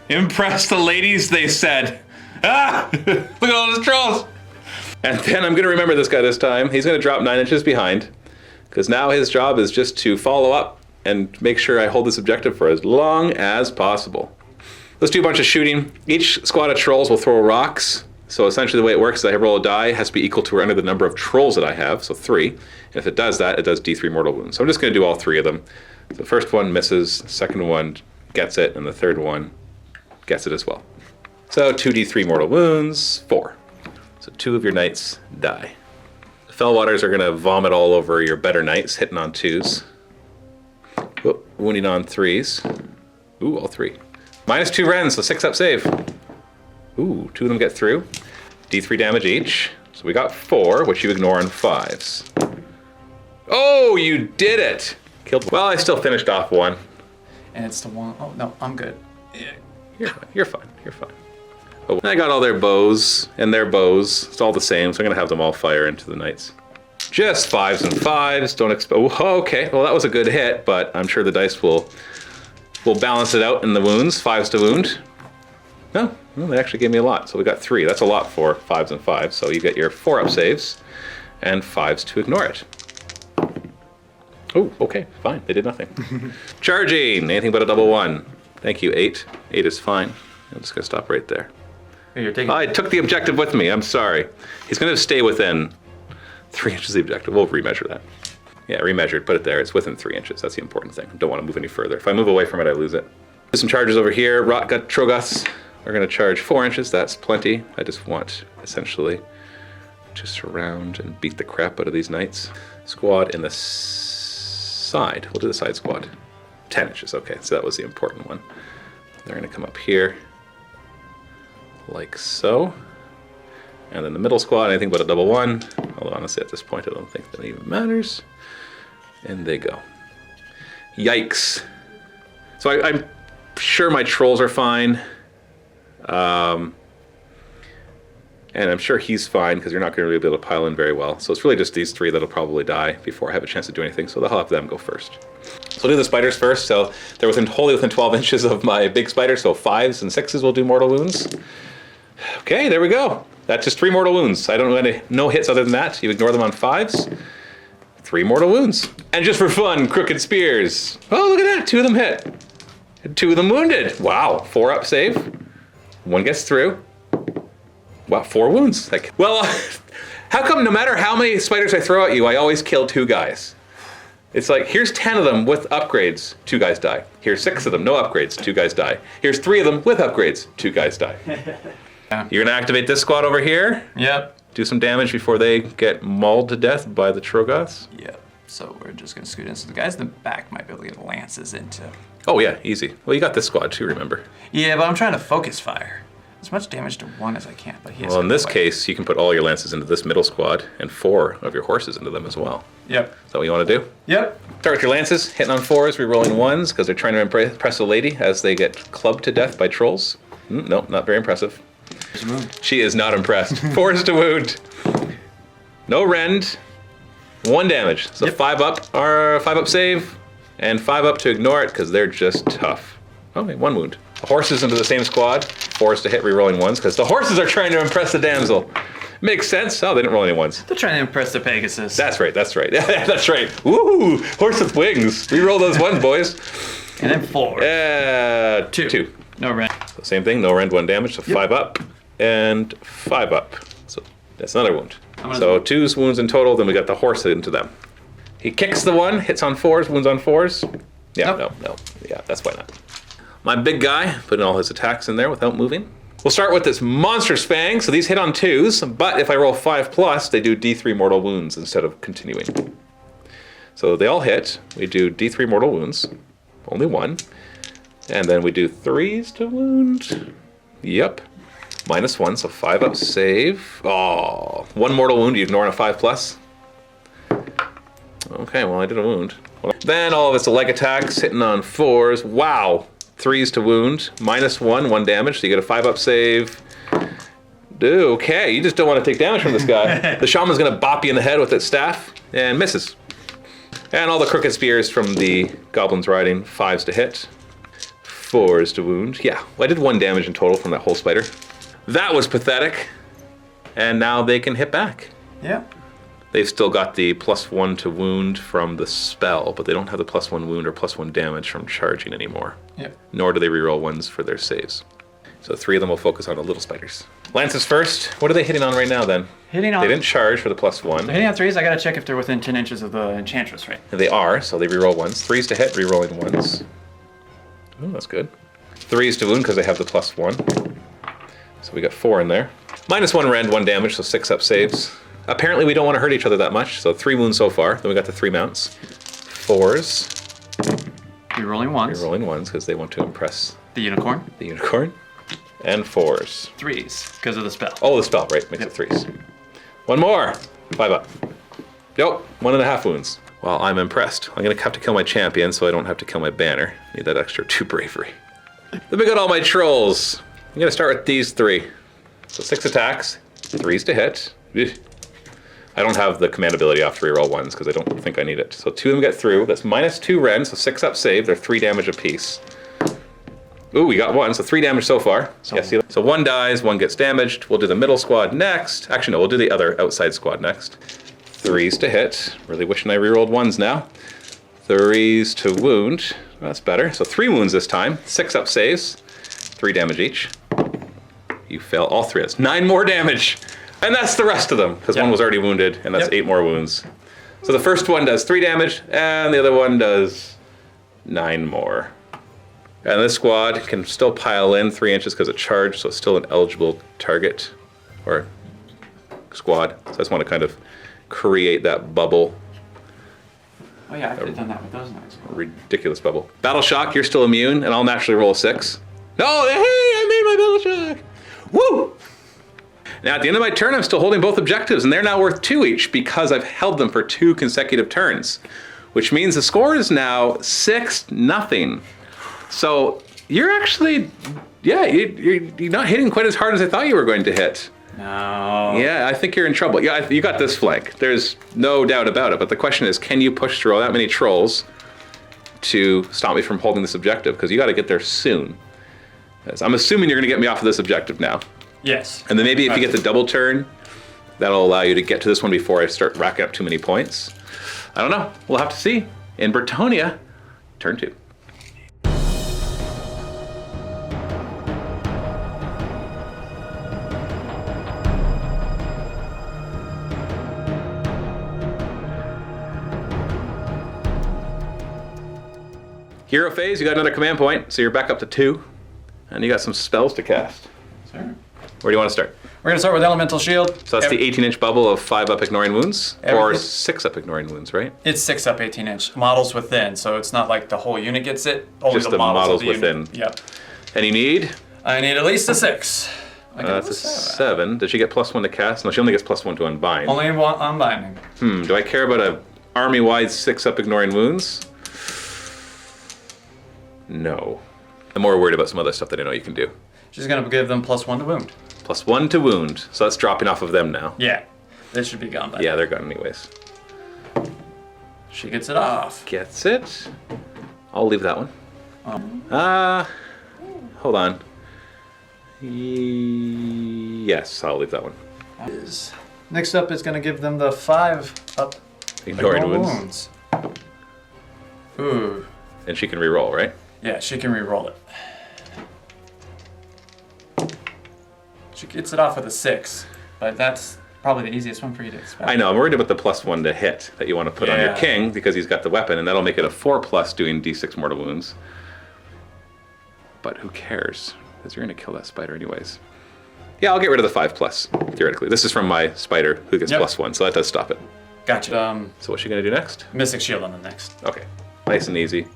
Speaker 1: Impress the ladies, they said. Ah! Look at all those trolls! And then I'm going to remember this guy this time. He's going to drop 9 inches behind, because now his job is just to follow up and make sure I hold this objective for as long as possible. Let's do a bunch of shooting. Each squad of trolls will throw rocks. So essentially the way it works is I roll a die, it has to be equal to or under the number of trolls that I have, so 3. And if it does that, it does D3 mortal wounds. So I'm just going to do all 3 of them. The first one misses, the second one gets it, and the third one gets it as well. So 2d3 mortal wounds, 4. So 2 of your knights die. The Fellwaters are going to vomit all over your better knights, hitting on 2s. Whoop, wounding on 3s. Ooh, all 3. -2 rends, so 6-up save. Ooh, 2 of them get through. D3 damage each. So we got 4, which you ignore on 5s. Oh, you did it! Killed. Well, I still finished off 1.
Speaker 3: And it's the one. Oh, no, I'm good. Yeah.
Speaker 1: You're fine, you're fine, you're fine. Oh, I got all their bows and their bows. It's all the same, so I'm gonna have them all fire into the knights. Just 5s and 5s, don't expect, oh, okay, well that was a good hit, but I'm sure the dice will balance it out in the wounds, 5s to wound. No, well, they actually gave me a lot, so we got 3. That's a lot for 5s and 5s, so you get your 4-up saves and 5s to ignore it. Oh, okay, fine, they did nothing. Charging, anything but a double 1. Thank you, 8. 8 is fine. I'm just gonna stop right there.
Speaker 3: You're taking.
Speaker 1: I took the objective with me, I'm sorry. He's gonna stay within 3 inches of the objective. We'll remeasure that. Yeah, remeasured, put it there. It's within 3 inches, that's the important thing. Don't wanna move any further. If I move away from it, I lose it. There's some charges over here. Rotgut Troggoths are gonna charge 4 inches, that's plenty. I just want, essentially, to surround and beat the crap out of these knights. Squad in the side, we'll do the side squad. 10 inches, okay, so that was the important one. They're gonna come up here, like so. And then the middle squad, anything but a double 1. Although honestly, at this point, I don't think that even matters. And they go. Yikes. So I'm sure my trolls are fine. And I'm sure he's fine because you're not going to be able to pile in very well. So it's really just these three that'll probably die before I have a chance to do anything. So they'll have them go first. So I'll do the spiders first. So they're wholly within 12 inches of my big spider. So 5s and 6s will do mortal wounds. Okay, there we go. That's just 3 mortal wounds. I don't know any no hits other than that. You ignore them on 5s. 3 mortal wounds. And just for fun, crooked spears. Oh, look at that. 2 of them hit. And 2 of them wounded. Wow. 4 up save. 1 gets through. Wow, 4 wounds. Like, well, how come no matter how many spiders I throw at you, I always kill 2 guys? It's like, here's 10 of them with upgrades, 2 guys die. Here's 6 of them, no upgrades, 2 guys die. Here's 3 of them with upgrades, 2 guys die. You're gonna activate this squad over here.
Speaker 4: Yep.
Speaker 1: Do some damage before they get mauled to death by the Troggoths.
Speaker 4: Yep. So we're just gonna scoot in. So the guys in the back might be able to get lances into.
Speaker 1: Oh yeah, easy. Well, you got this squad too, remember?
Speaker 4: Yeah, but I'm trying to focus fire. As much damage to 1 as I can, but he has
Speaker 1: Well, in this
Speaker 4: away.
Speaker 1: case, you can put all your lances into this middle squad and 4 of your horses into them as well.
Speaker 4: Yep.
Speaker 1: Is that what you want to do?
Speaker 4: Yep.
Speaker 1: Start with your lances, hitting on 4s, re-rolling 1s, because they're trying to impress a lady as they get clubbed to death by trolls. No, not very impressive. She is not impressed. 4s to wound. No rend. 1 damage. So 5 up save, and 5 up to ignore it because they're just tough. Okay, 1 wound. The horses into the same squad. 4s to hit, re-rolling 1s, because the horses are trying to impress the damsel. Makes sense. Oh, they didn't roll any 1s.
Speaker 4: They're trying to impress the Pegasus.
Speaker 1: That's right. That's right. That's right. Woo! Horse with wings. Re-roll those 1s, boys.
Speaker 4: And then 4.
Speaker 1: 2.
Speaker 4: No rend.
Speaker 1: So same thing. No rend, 1 damage. So 5 up and 5 up. So that's another wound. So 2 wounds in total. Then we got the horse into them. He kicks the 1, hits on 4s, wounds on 4s. Yeah,
Speaker 4: Nope.
Speaker 1: no. Yeah, that's why not. My big guy, putting all his attacks in there without moving. We'll start with this monstrous fang. So these hit on 2s, but if I roll 5+, they do D3 mortal wounds instead of continuing. So they all hit. We do D3 mortal wounds, only 1. And then we do 3s to wound. Yep. -1, so 5 up save. Oh, 1 mortal wound, you ignore on a 5+. Okay, well I did a wound. Then all of it's leg attacks, hitting on 4s. Wow. 3s to wound, -1, 1 damage, so you get a 5 up save. Okay, you just don't want to take damage from this guy. The shaman's gonna bop you in the head with its staff, and misses. And all the crooked spears from the goblins riding, 5s to hit, 4s to wound. Yeah, well, I did 1 damage in total from that whole spider. That was pathetic. And now they can hit back.
Speaker 4: Yep.
Speaker 1: They've still got the +1 to wound from the spell, but they don't have the +1 wound or +1 damage from charging anymore.
Speaker 4: Yep.
Speaker 1: Nor do they reroll 1s for their saves. So 3 of them will focus on the little spiders. Lances first. What are they hitting on right now then?
Speaker 4: Hitting on.
Speaker 1: They didn't charge for the +1.
Speaker 4: They're hitting on 3s. I gotta check if they're within 10 inches of the enchantress, right?
Speaker 1: And they are, so they reroll 1s. 3s to hit, rerolling 1s. Oh, that's good. 3s to wound because they have the +1. So we got 4 in there. -1 rend, 1 damage, so 6 up saves. Apparently we don't want to hurt each other that much, so 3 wounds so far. Then we got the 3 mounts. 4s.
Speaker 4: Rerolling 1s.
Speaker 1: Rerolling 1s because they want to impress
Speaker 4: The unicorn.
Speaker 1: the unicorn. And 4s.
Speaker 4: 3s because of the spell.
Speaker 1: Oh, the spell, right, makes it 3s. 1 more. 5 up. Nope, 1.5 wounds. Well, I'm impressed. I'm going to have to kill my champion so I don't have to kill my banner. Need that extra 2 bravery. Then we got all my trolls. I'm going to start with these 3. So 6 attacks, 3s to hit. I don't have the command ability off to reroll 1s because I don't think I need it. So 2 of them get through. That's -2 rend, so 6 up save. They're 3 damage apiece. Ooh, we got 1, so 3 damage so far. So 1 dies, 1 gets damaged. We'll do the middle squad next. Actually, no, we'll do the other outside squad next. 3s to hit. Really wishing I rerolled 1s now. 3s to wound. That's better. So 3 wounds this time. 6 up saves. 3 damage each. You fail all 3. That's 9 more damage. And that's the rest of them, because 1 was already wounded, and that's 8 more wounds. So the first one does 3 damage, and the other one does 9 more. And this squad can still pile in 3 inches because it charged, so it's still an eligible target, or squad. So I just want to kind of create that bubble.
Speaker 4: Oh yeah, I could have done that with those knives.
Speaker 1: Ridiculous bubble. Battle Shock, you're still immune, and I'll naturally roll 6. No, hey, I made my Battle Shock! Woo! Now, at the end of my turn, I'm still holding both objectives, and they're now worth 2 each because I've held them for 2 consecutive turns, which means the score is now 6-0. So you're actually, yeah, you're not hitting quite as hard as I thought you were going to hit.
Speaker 4: No.
Speaker 1: Yeah, I think you're in trouble. Yeah, you got this flank. There's no doubt about it. But the question is, can you push through all that many trolls to stop me from holding this objective? Because you got to get there soon. I'm assuming you're going to get me off of this objective now.
Speaker 4: Yes.
Speaker 1: And then maybe if you get the double turn, that'll allow you to get to this one before I start racking up too many points. I don't know. We'll have to see. In Bretonnia, turn 2. Hero phase, you got another command point, so you're back up to 2. And you got some spells to cast.
Speaker 4: Sure.
Speaker 1: Where do you want to start?
Speaker 4: We're gonna start with Elemental Shield.
Speaker 1: So that's the 18-inch bubble of 5 up ignoring wounds, or
Speaker 4: Everything-
Speaker 1: 6 up ignoring wounds, right?
Speaker 4: It's 6 up 18-inch. Models within, so it's not like the whole unit gets it. Only
Speaker 1: Just the models within.
Speaker 4: Unit. Yep.
Speaker 1: And you need?
Speaker 4: I need at least a 6.
Speaker 1: That's a 7. Does she get +1 to cast? No, she only gets +1 to unbind.
Speaker 4: Only one unbinding.
Speaker 1: Do I care about a army-wide 6 up ignoring wounds? No. I'm more worried about some other stuff that I know you can do.
Speaker 4: She's gonna give them +1 to wound.
Speaker 1: +1 to wound, so that's dropping off of them now.
Speaker 4: Yeah. They should be gone by
Speaker 1: Yeah, they're gone anyways.
Speaker 4: She gets it off.
Speaker 1: Gets it. I'll leave that one. Hold on. Yes, I'll leave that one.
Speaker 4: Next up is gonna give them the 5 up
Speaker 1: Ignoring
Speaker 4: ignoring
Speaker 1: wounds.
Speaker 4: Ooh.
Speaker 1: And she can re-roll, right?
Speaker 4: Yeah, she can re-roll it. She gets it off with a 6, but that's probably the easiest one for you to expect.
Speaker 1: I know, I'm worried about the +1 to hit that you want to put on your
Speaker 4: Yeah.
Speaker 1: king because he's got the weapon, and that'll make it a 4+ doing d6 mortal wounds. But who cares? Because you're going to kill that spider anyways. Yeah, I'll get rid of the 5+, theoretically. This is from my spider who gets
Speaker 4: Yep.
Speaker 1: +1, so that does stop it.
Speaker 4: Gotcha.
Speaker 1: So what's she going to do next?
Speaker 4: Mystic Shield on the next.
Speaker 1: Okay, nice and easy.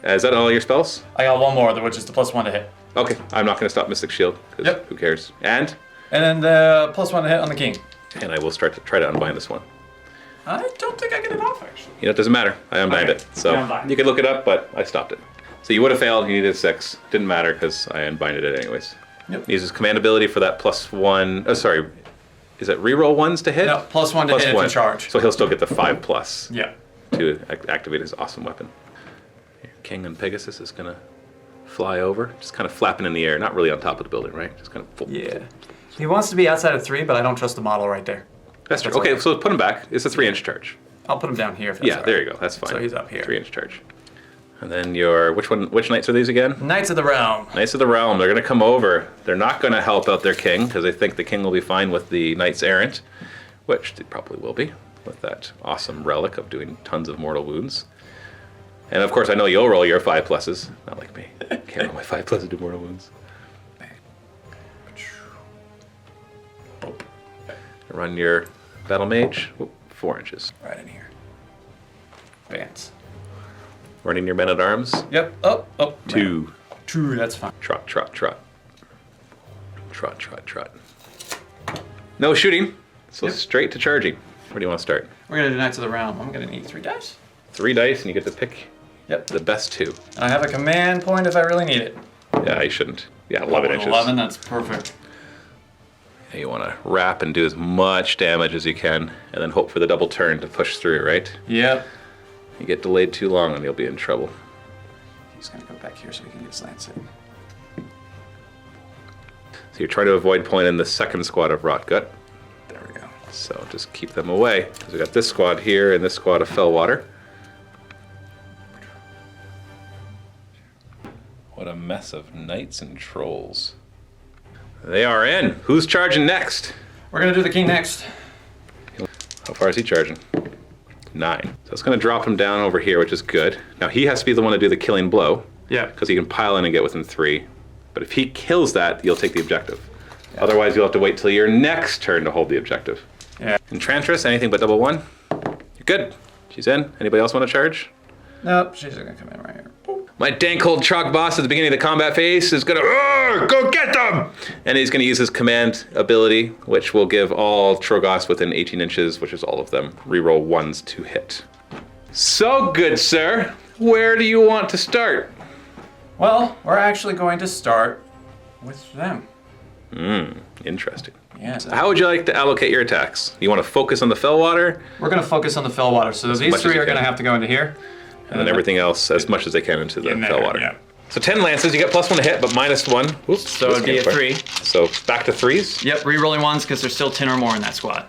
Speaker 1: Is that all your spells?
Speaker 4: I got one more, which is the +1 to hit.
Speaker 1: Okay, I'm not going to stop Mystic Shield, because
Speaker 4: Yep.
Speaker 1: who cares? And
Speaker 4: And then the +1 to hit on the king.
Speaker 1: I will start to try to unbind this one.
Speaker 4: I don't think I get it off, actually.
Speaker 1: You know, it doesn't matter. I unbind
Speaker 4: Okay,
Speaker 1: it. So
Speaker 4: you unbind.
Speaker 1: you could look it up, but I stopped it. So you would have failed. You needed a 6. Didn't matter because I unbinded it anyways.
Speaker 4: Yep.
Speaker 1: Uses command ability for that +1. Oh, sorry. Is it reroll ones to hit?
Speaker 4: No, +1 to hit if you charge.
Speaker 1: So he'll still get the 5+
Speaker 4: Yeah.
Speaker 1: to activate his awesome weapon. King on Pegasus is gonna fly over, just kind of flapping in the air, not really on top of the building, right? Just kind of.
Speaker 4: Yeah. He wants to be outside of 3, but I don't trust the model right there.
Speaker 1: That's true.
Speaker 4: That's
Speaker 1: Okay,
Speaker 4: okay.
Speaker 1: so put him back. It's a 3-inch charge.
Speaker 4: I'll put him down here if that's
Speaker 1: Yeah,
Speaker 4: all right.
Speaker 1: there you go. That's fine.
Speaker 4: So he's up here.
Speaker 1: 3-inch charge. And then your which knights are these again?
Speaker 4: Knights of the Realm.
Speaker 1: Knights of the Realm, they're going to come over. They're not going to help out their king because they think the king will be fine with the Knights Errant, which they probably will be with that awesome relic of doing tons of mortal wounds. And of course, I know you'll roll your 5+s, not like me. Can't roll my 5+ to do mortal wounds. Run your Battle Mage, 4 inches.
Speaker 4: Right in here. Advance.
Speaker 1: Running your Men at Arms,
Speaker 4: Yep. Oh.
Speaker 1: 2.
Speaker 4: True, that's fine.
Speaker 1: Trot, trot, trot. Trot, trot, trot. No shooting, so
Speaker 4: Yep.
Speaker 1: straight to charging. Where do you want to start?
Speaker 4: We're gonna do Knights of the Realm. I'm gonna need 3 dice.
Speaker 1: 3 dice, and you get to pick
Speaker 4: Yep.
Speaker 1: the best 2.
Speaker 4: And I have a command point if I really need it.
Speaker 1: Yeah, you shouldn't. Yeah, 11 inches.
Speaker 4: 11, that's perfect.
Speaker 1: You want to wrap and do as much damage as you can, and then hope for the double turn to push through, right?
Speaker 4: Yep.
Speaker 1: You get delayed too long, and you'll be in trouble.
Speaker 4: He's gonna go back here so he can get slants in.
Speaker 1: So you're trying to avoid point in the second squad of Rotgut.
Speaker 4: There we go.
Speaker 1: So just keep them away. Because we got this squad here and this squad of Fellwater. What a mess of knights and trolls. They are in. Who's charging next?
Speaker 4: We're gonna do the king next.
Speaker 1: How far is he charging? 9. So it's going to drop him down over here, which is good. Now he has to be the one to do the killing blow.
Speaker 4: Yeah.
Speaker 1: Because he can pile in and get within 3. But if he kills that, you'll take the objective. Yeah. Otherwise, you'll have to wait till your next turn to hold the objective.
Speaker 4: Yeah.
Speaker 1: Enchantress, anything but double 1. You're good. She's in. Anybody else want to charge?
Speaker 4: Nope, she's gonna come in right here. Boop.
Speaker 1: My dank old Trog boss at the beginning of the combat phase is gonna go get them! And he's gonna use his command ability, which will give all Troggoths within 18 inches, which is all of them, reroll 1s to hit. So good, sir. Where do you want to start?
Speaker 4: Well, we're actually going to start with them.
Speaker 1: Interesting.
Speaker 4: Yes.
Speaker 1: How would you like to allocate your attacks? You want to focus on the Fellwater?
Speaker 4: We're going to focus on the Fellwater. So these
Speaker 1: much as
Speaker 4: three
Speaker 1: you
Speaker 4: are going to
Speaker 1: can.
Speaker 4: have to go into here.
Speaker 1: And then everything else as much as they can into the
Speaker 4: In there,
Speaker 1: Fellwater.
Speaker 4: yeah.
Speaker 1: So 10 lances, you get +1 to hit, but -1. Oops,
Speaker 4: So it'd be a 3.
Speaker 1: So back to 3s.
Speaker 4: Yep, re-rolling 1s because there's still 10 or more in that squad.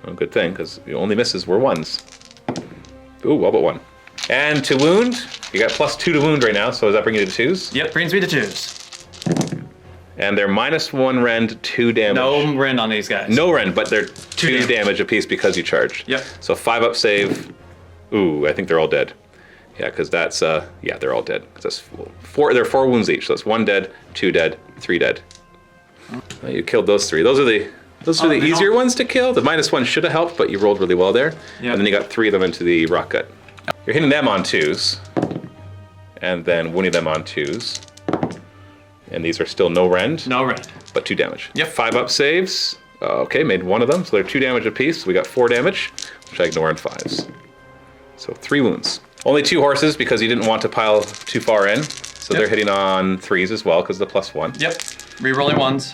Speaker 1: Well, good thing, because the only misses were 1s. Ooh, all but 1. And to wound, you got +2 to wound right now, so does that bring you to 2s?
Speaker 4: Yep, brings me to 2s.
Speaker 1: And they're -1 rend, 2 damage.
Speaker 4: No rend on these guys.
Speaker 1: No rend, but they're 2
Speaker 4: damage.
Speaker 1: damage apiece because you charged.
Speaker 4: Yep.
Speaker 1: So 5-up save. Ooh, I think they're all dead. Yeah, because that's, yeah, they're all dead. 'Cause that's 4, they're 4 wounds each, so that's 1 dead, 2 dead, 3 dead. Well, you killed those 3. Those are the
Speaker 4: they
Speaker 1: easier
Speaker 4: don't-
Speaker 1: ones to kill. The -1 should have helped, but you rolled really well there.
Speaker 4: Yep.
Speaker 1: And then you got 3 of them into the rock gut. You're hitting them on 2s, and then wounding them on 2s. And these are still no rend,
Speaker 4: No rend.
Speaker 1: but 2 damage.
Speaker 4: Yep.
Speaker 1: 5-up saves. Okay, made 1 of them, so they're 2 damage apiece. So we got 4 damage, which I ignore on 5s. So 3 wounds. Only 2 horses because you didn't want to pile too far in. So
Speaker 4: Yep.
Speaker 1: they're hitting on 3s as well because of the +1.
Speaker 4: Yep, re-rolling 1s.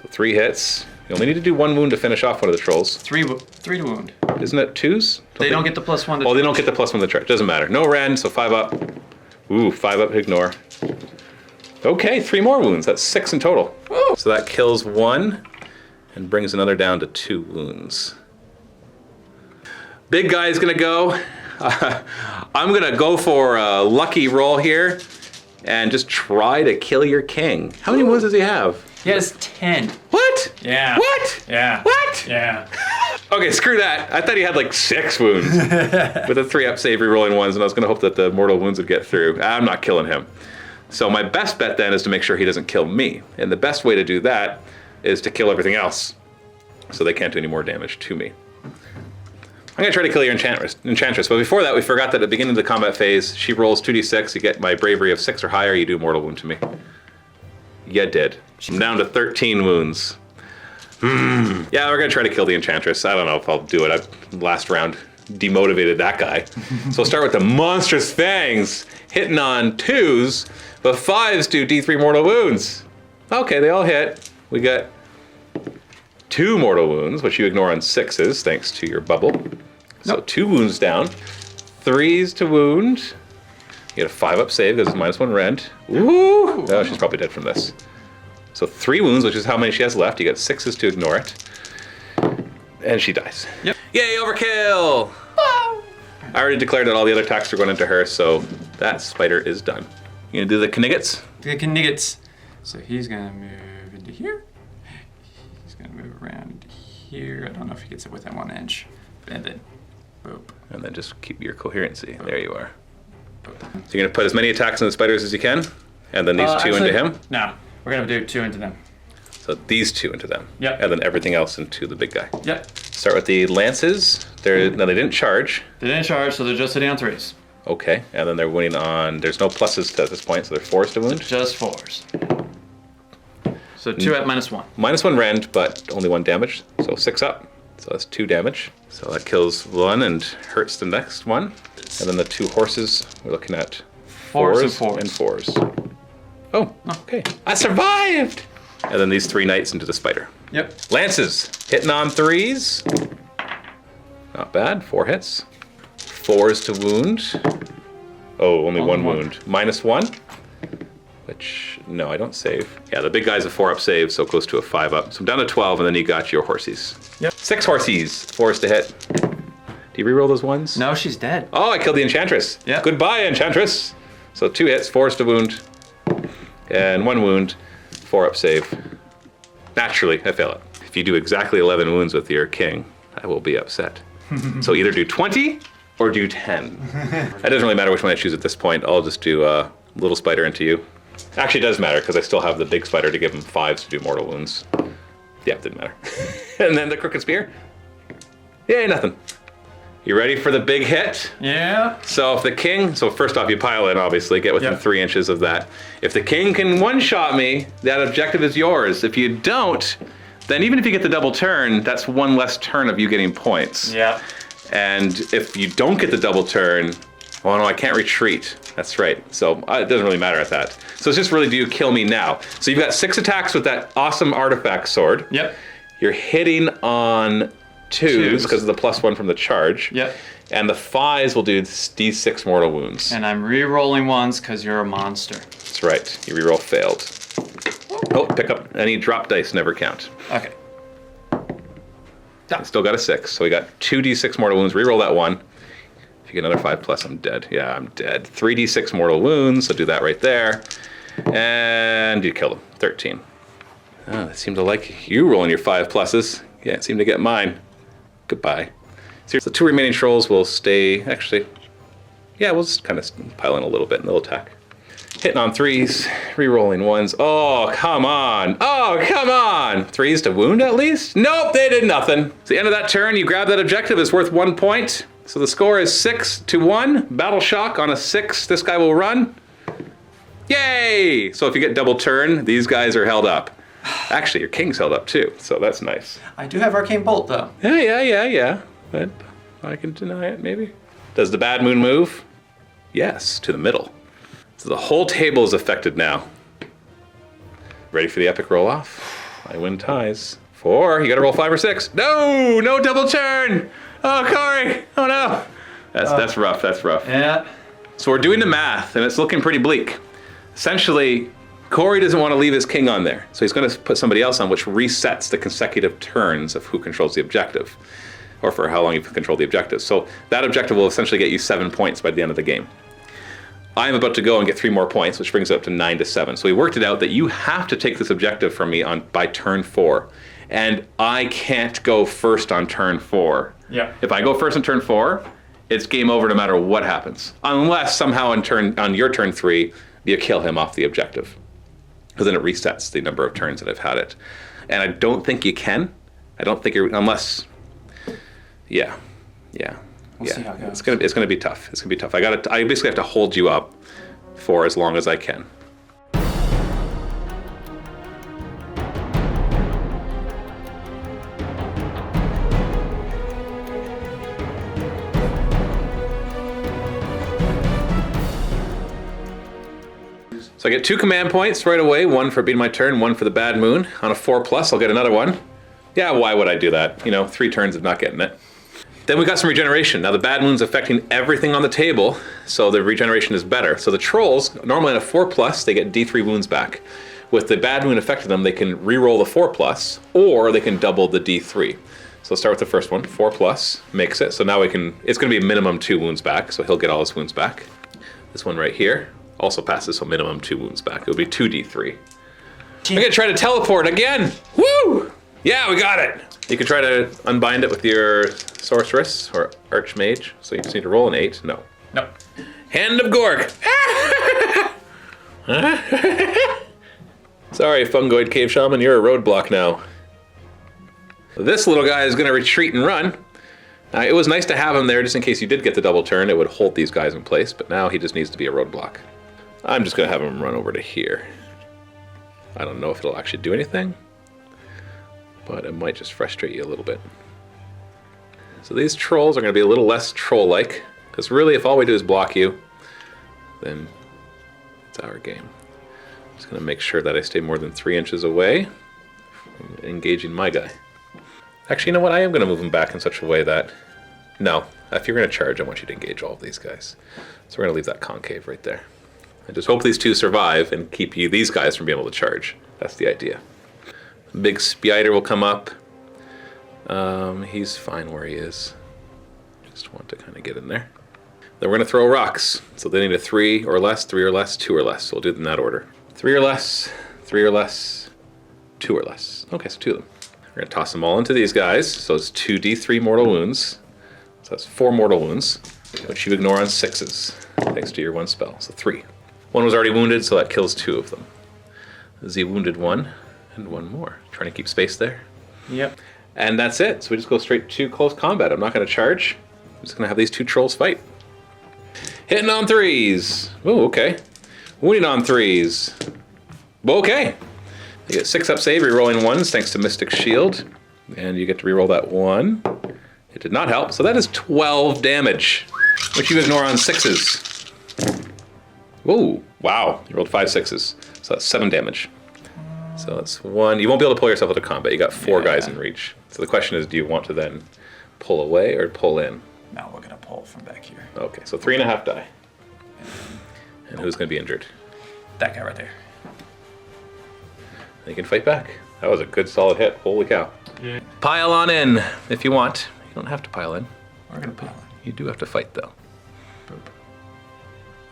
Speaker 1: So 3 hits. You only need to do 1 wound to finish off one of the trolls.
Speaker 4: 3 to wound.
Speaker 1: Isn't it 2s?
Speaker 4: They don't get the +1 to
Speaker 1: Oh, they don't get the +1 to charge. Doesn't matter. No rend, so 5-up. Ooh, 5-up, ignore. Okay, 3 more wounds. That's 6 in total.
Speaker 4: Woo.
Speaker 1: So that kills 1 and brings another down to 2 wounds. Big guy is gonna go. I'm gonna go for a lucky roll here and just try to kill your king. How many wounds does he have?
Speaker 4: He has 10.
Speaker 1: What?
Speaker 4: Yeah.
Speaker 1: What?
Speaker 4: Yeah.
Speaker 1: What?
Speaker 4: Yeah.
Speaker 1: Okay, screw that. I thought he had like 6 wounds with a 3-up save re-rolling 1s, and I was gonna hope that the mortal wounds would get through. I'm not killing him. So my best bet then is to make sure he doesn't kill me. And the best way to do that is to kill everything else, so they can't do any more damage to me. I'm gonna try to kill your Enchantress, but before that, we forgot that at the beginning of the combat phase, she rolls 2d6, you get my bravery of 6 or higher, you do a mortal wound to me. You did. I'm down to 13 wounds. Yeah, we're gonna try to kill the Enchantress. I don't know if I'll do it. Last round demotivated that guy. So we'll start with the monstrous fangs, hitting on 2s, but 5s do D3 mortal wounds. Okay, they all hit. We got 2 mortal wounds, which you ignore on 6s, thanks to your bubble. So 2 wounds down. 3s to wound. You get a 5-up save because it's -1 rend. Ooh! Oh, she's probably dead from this. So 3 wounds, which is how many she has left. You get 6s to ignore it. And she dies.
Speaker 4: Yep.
Speaker 1: Yay, overkill! I already declared that all the other attacks are going into her, so that spider is done. You gonna do the Kniggets?
Speaker 4: The Kniggets. So he's gonna move into here. He's gonna move around into here. I don't know if he gets it within 1 inch. And then, boop.
Speaker 1: And then just keep your coherency. There you are. So you're gonna put as many attacks on the spiders as you can, and then these 2
Speaker 4: Actually,
Speaker 1: into him.
Speaker 4: No, we're gonna do 2 into them.
Speaker 1: So these 2 into them.
Speaker 4: Yep.
Speaker 1: And then everything else into the big guy.
Speaker 4: Yep.
Speaker 1: Start with the lances. No, they didn't charge.
Speaker 4: They didn't charge, so they're just hitting on 3s.
Speaker 1: Okay, and then they're winning on. There's no pluses at this point, so they're 4s to wound.
Speaker 4: Just 4s. So 2 at -1.
Speaker 1: -1 rend, but only 1 damage, so 6 up. So that's 2 damage. So that kills 1 and hurts the next one. And then the 2 horses, we're looking at
Speaker 4: 4s and
Speaker 1: 4s
Speaker 4: 4s.
Speaker 1: and 4s. Oh, okay. I survived! And then these 3 knights into the spider.
Speaker 4: Yep.
Speaker 1: Lances, hitting on 3s. Not bad, 4 hits. 4s to wound. Oh, only 1
Speaker 4: 1.
Speaker 1: wound. -1. Which, no, I don't save. Yeah, the big guy's a 4-up save, so close to a 5-up. So I'm down to 12, and then you got your horsies.
Speaker 4: Yep.
Speaker 1: 6 horsies, 4s to hit. Do you reroll those ones?
Speaker 4: No, she's dead.
Speaker 1: Oh, I killed the Enchantress.
Speaker 4: Yep.
Speaker 1: Goodbye, Enchantress. So 2 hits, 4s to wound, and 1 wound, 4-up save. Naturally, I fail it. If you do exactly 11 wounds with your king, I will be upset. So either do 20 or do 10. It doesn't really matter which one I choose at this point. I'll just do a little spider into you. Actually, it does matter because I still have the big spider to give him 5s to do mortal wounds. Yeah, it didn't matter. And then the crooked spear. Yay, nothing. You ready for the big hit?
Speaker 4: Yeah.
Speaker 1: So if the king, so first off you pile in, obviously, get within 3 inches of that. If the king can one-shot me, that objective is yours. If you don't, then even if you get the double turn, that's one less turn of you getting points.
Speaker 4: Yeah.
Speaker 1: And if you don't get the double turn, oh no, I can't retreat. That's right. So it doesn't really matter at that. So it's just really, do you kill me now? So you've got 6 attacks with that awesome artifact sword.
Speaker 4: Yep.
Speaker 1: You're hitting on 2s because of the +1 from the charge.
Speaker 4: Yep.
Speaker 1: And the 5s will do D6 mortal wounds.
Speaker 4: And I'm re-rolling ones because you're a monster.
Speaker 1: That's right. You reroll failed. Oh, pick up any drop dice, never count.
Speaker 4: Okay.
Speaker 1: I still got a 6, so we got 2d6 mortal wounds. Reroll that 1. If you get another 5+, I'm dead. Yeah, I'm dead. 3d6 mortal wounds, so do that right there. And you kill them. 13. Oh, they seem to like you rolling your 5+. Yeah, it seemed to get mine. Goodbye. So the 2 remaining trolls will stay, actually, yeah, we'll just kind of pile in a little bit and they'll attack. Hitting on 3s, re-rolling 1s. Oh, come on. Oh, come on. 3s to wound at least? Nope, they did nothing. At the end of that turn, you grab that objective. It's worth 1 point. So the score is 6-1. Battle shock on a 6. This guy will run. Yay! So if you get double turn, these guys are held up. Actually, your king's held up too, so that's nice.
Speaker 4: I do have Arcane Bolt though.
Speaker 1: Yeah. But I can deny it, maybe. Does the bad moon move? Yes, to the middle. So the whole table is affected now. Ready for the epic roll-off? I win ties. 4, you gotta roll 5 or 6. No double turn! Oh, Cory, oh no. That's rough, that's rough.
Speaker 4: Yeah.
Speaker 1: So we're doing the math, and it's looking pretty bleak. Essentially, Cory doesn't want to leave his king on there, so he's going to put somebody else on, which resets the consecutive turns of who controls the objective, or for how long you've controlled the objective. So that objective will essentially get you 7 points by the end of the game. I'm about to go and get 3 more points, which brings it up to 9-7. So we worked it out that you have to take this objective from me by turn 4, and I can't go first on turn 4.
Speaker 4: Yeah.
Speaker 1: If I go first on turn 4, it's game over no matter what happens, unless somehow on your turn 3 you kill him off the objective. Because then it resets the number of turns that I've had it. And I don't think you can. I don't think you're, unless, yeah.
Speaker 4: We'll see how it goes.
Speaker 1: It's gonna be tough. It's gonna be tough. I basically have to hold you up for as long as I can. So I get 2 command points right away, 1 for beating my turn, 1 for the bad moon. On a 4+, I'll get another 1. Yeah, why would I do that? 3 turns of not getting it. Then we got some regeneration. Now the bad moon's affecting everything on the table, so the regeneration is better. So the trolls, normally on a 4+, they get D3 wounds back. With the bad moon affecting them, they can re-roll the 4+, or they can double the D3. So let's start with the first one, 4+, makes it. So now it's gonna be a minimum 2 wounds back, so he'll get all his wounds back. This one right here also passes, so minimum 2 wounds back. It'll be 2d3. I'm gonna try to teleport again. Woo! Yeah, we got it. You can try to unbind it with your sorceress or Archmage. So you just need to roll an 8. No. Hand of Gork. Sorry, fungoid cave shaman, you're a roadblock now. This little guy is gonna retreat and run. It was nice to have him there just in case you did get the double turn. It would hold these guys in place, but now he just needs to be a roadblock. I'm just gonna have him run over to here. I don't know if it'll actually do anything, but it might just frustrate you a little bit. So these trolls are gonna be a little less troll-like, because really if all we do is block you, then it's our game. I'm just gonna make sure that I stay more than 3 inches away from engaging my guy. Actually, you know what? I am gonna move him back in such a way that, no, if you're gonna charge, I want you to engage all of these guys. So we're gonna leave that concave right there. I just hope these 2 survive and keep these guys from being able to charge. That's the idea. Big Spyder will come up. He's fine where he is. Just want to kind of get in there. Then we're gonna throw rocks. So they need a 3 or less, 3 or less, 2 or less. So we'll do them in that order. 3 or less, 3 or less, 2 or less. Okay, so 2 of them. We're gonna toss them all into these guys. So it's 2d3 mortal wounds. So that's 4 mortal wounds, which you ignore on 6s, thanks to your 1 spell. So 3. 1 was already wounded, so that kills 2 of them. Z wounded 1, and 1 more. Trying to keep space there.
Speaker 4: Yep.
Speaker 1: And that's it. So we just go straight to close combat. I'm not gonna charge. just gonna have these two trolls fight. Hitting on 3s. Oh, okay. Wounding on 3s. Okay. You get 6 up save, rerolling 1s thanks to Mystic Shield. And you get to reroll that 1. It did not help, so that is 12 damage, which you ignore on 6s. Ooh, wow. You rolled 5 6s. So that's 7 damage. So that's 1. You won't be able to pull yourself out of combat. You got 4 guys in reach. So the question is, do you want to then pull away or pull in?
Speaker 4: Now we're gonna pull from back here.
Speaker 1: Okay, so 3.5 die. And who's gonna be injured?
Speaker 4: That guy right there.
Speaker 1: They can fight back. That was a good solid hit. Holy cow.
Speaker 4: Yeah.
Speaker 1: Pile on in if you want. You don't have to pile in.
Speaker 4: We're gonna pile in.
Speaker 1: You do have to fight though.
Speaker 4: Boop.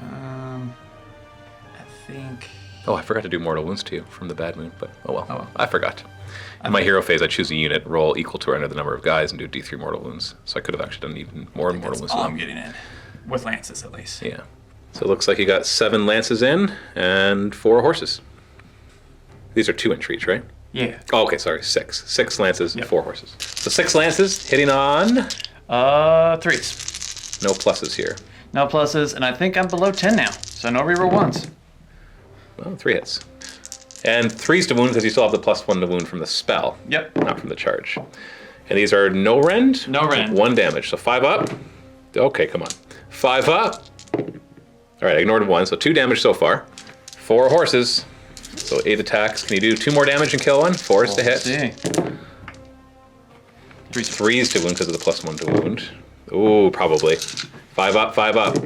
Speaker 4: I think.
Speaker 1: Oh, I forgot to do mortal wounds to you from the bad moon, but oh well.
Speaker 4: Oh well.
Speaker 1: I forgot. In my hero phase, I choose a unit, roll equal to or under the number of guys, and do D3 mortal wounds. So I could have actually done even more mortal wounds.
Speaker 4: All I'm getting in. With lances, at least.
Speaker 1: Yeah. So it looks like you got 7 lances in and 4 horses. These are 2-inch reach, right?
Speaker 4: Yeah.
Speaker 1: Oh, okay, sorry, 6. 6 lances and
Speaker 4: Yep.
Speaker 1: 4 horses. So 6 lances hitting on.
Speaker 4: 3s.
Speaker 1: No pluses here.
Speaker 4: No pluses, and I think I'm below 10 now, so no reroll 1s.
Speaker 1: Well, 3 hits. And 3s to wound because you still have the +1 to wound from the spell.
Speaker 4: Yep.
Speaker 1: Not from the charge. And these are no rend?
Speaker 4: No rend.
Speaker 1: 1 damage. So 5 up. Okay, come on. 5 up. All right, I ignored 1, so 2 damage so far. 4 horses. So 8 attacks. Can you do 2 more damage and kill 1? 4s to hit.
Speaker 4: See.
Speaker 1: 3s to wound because of the +1 to wound. Ooh, probably. 5 up, 5 up.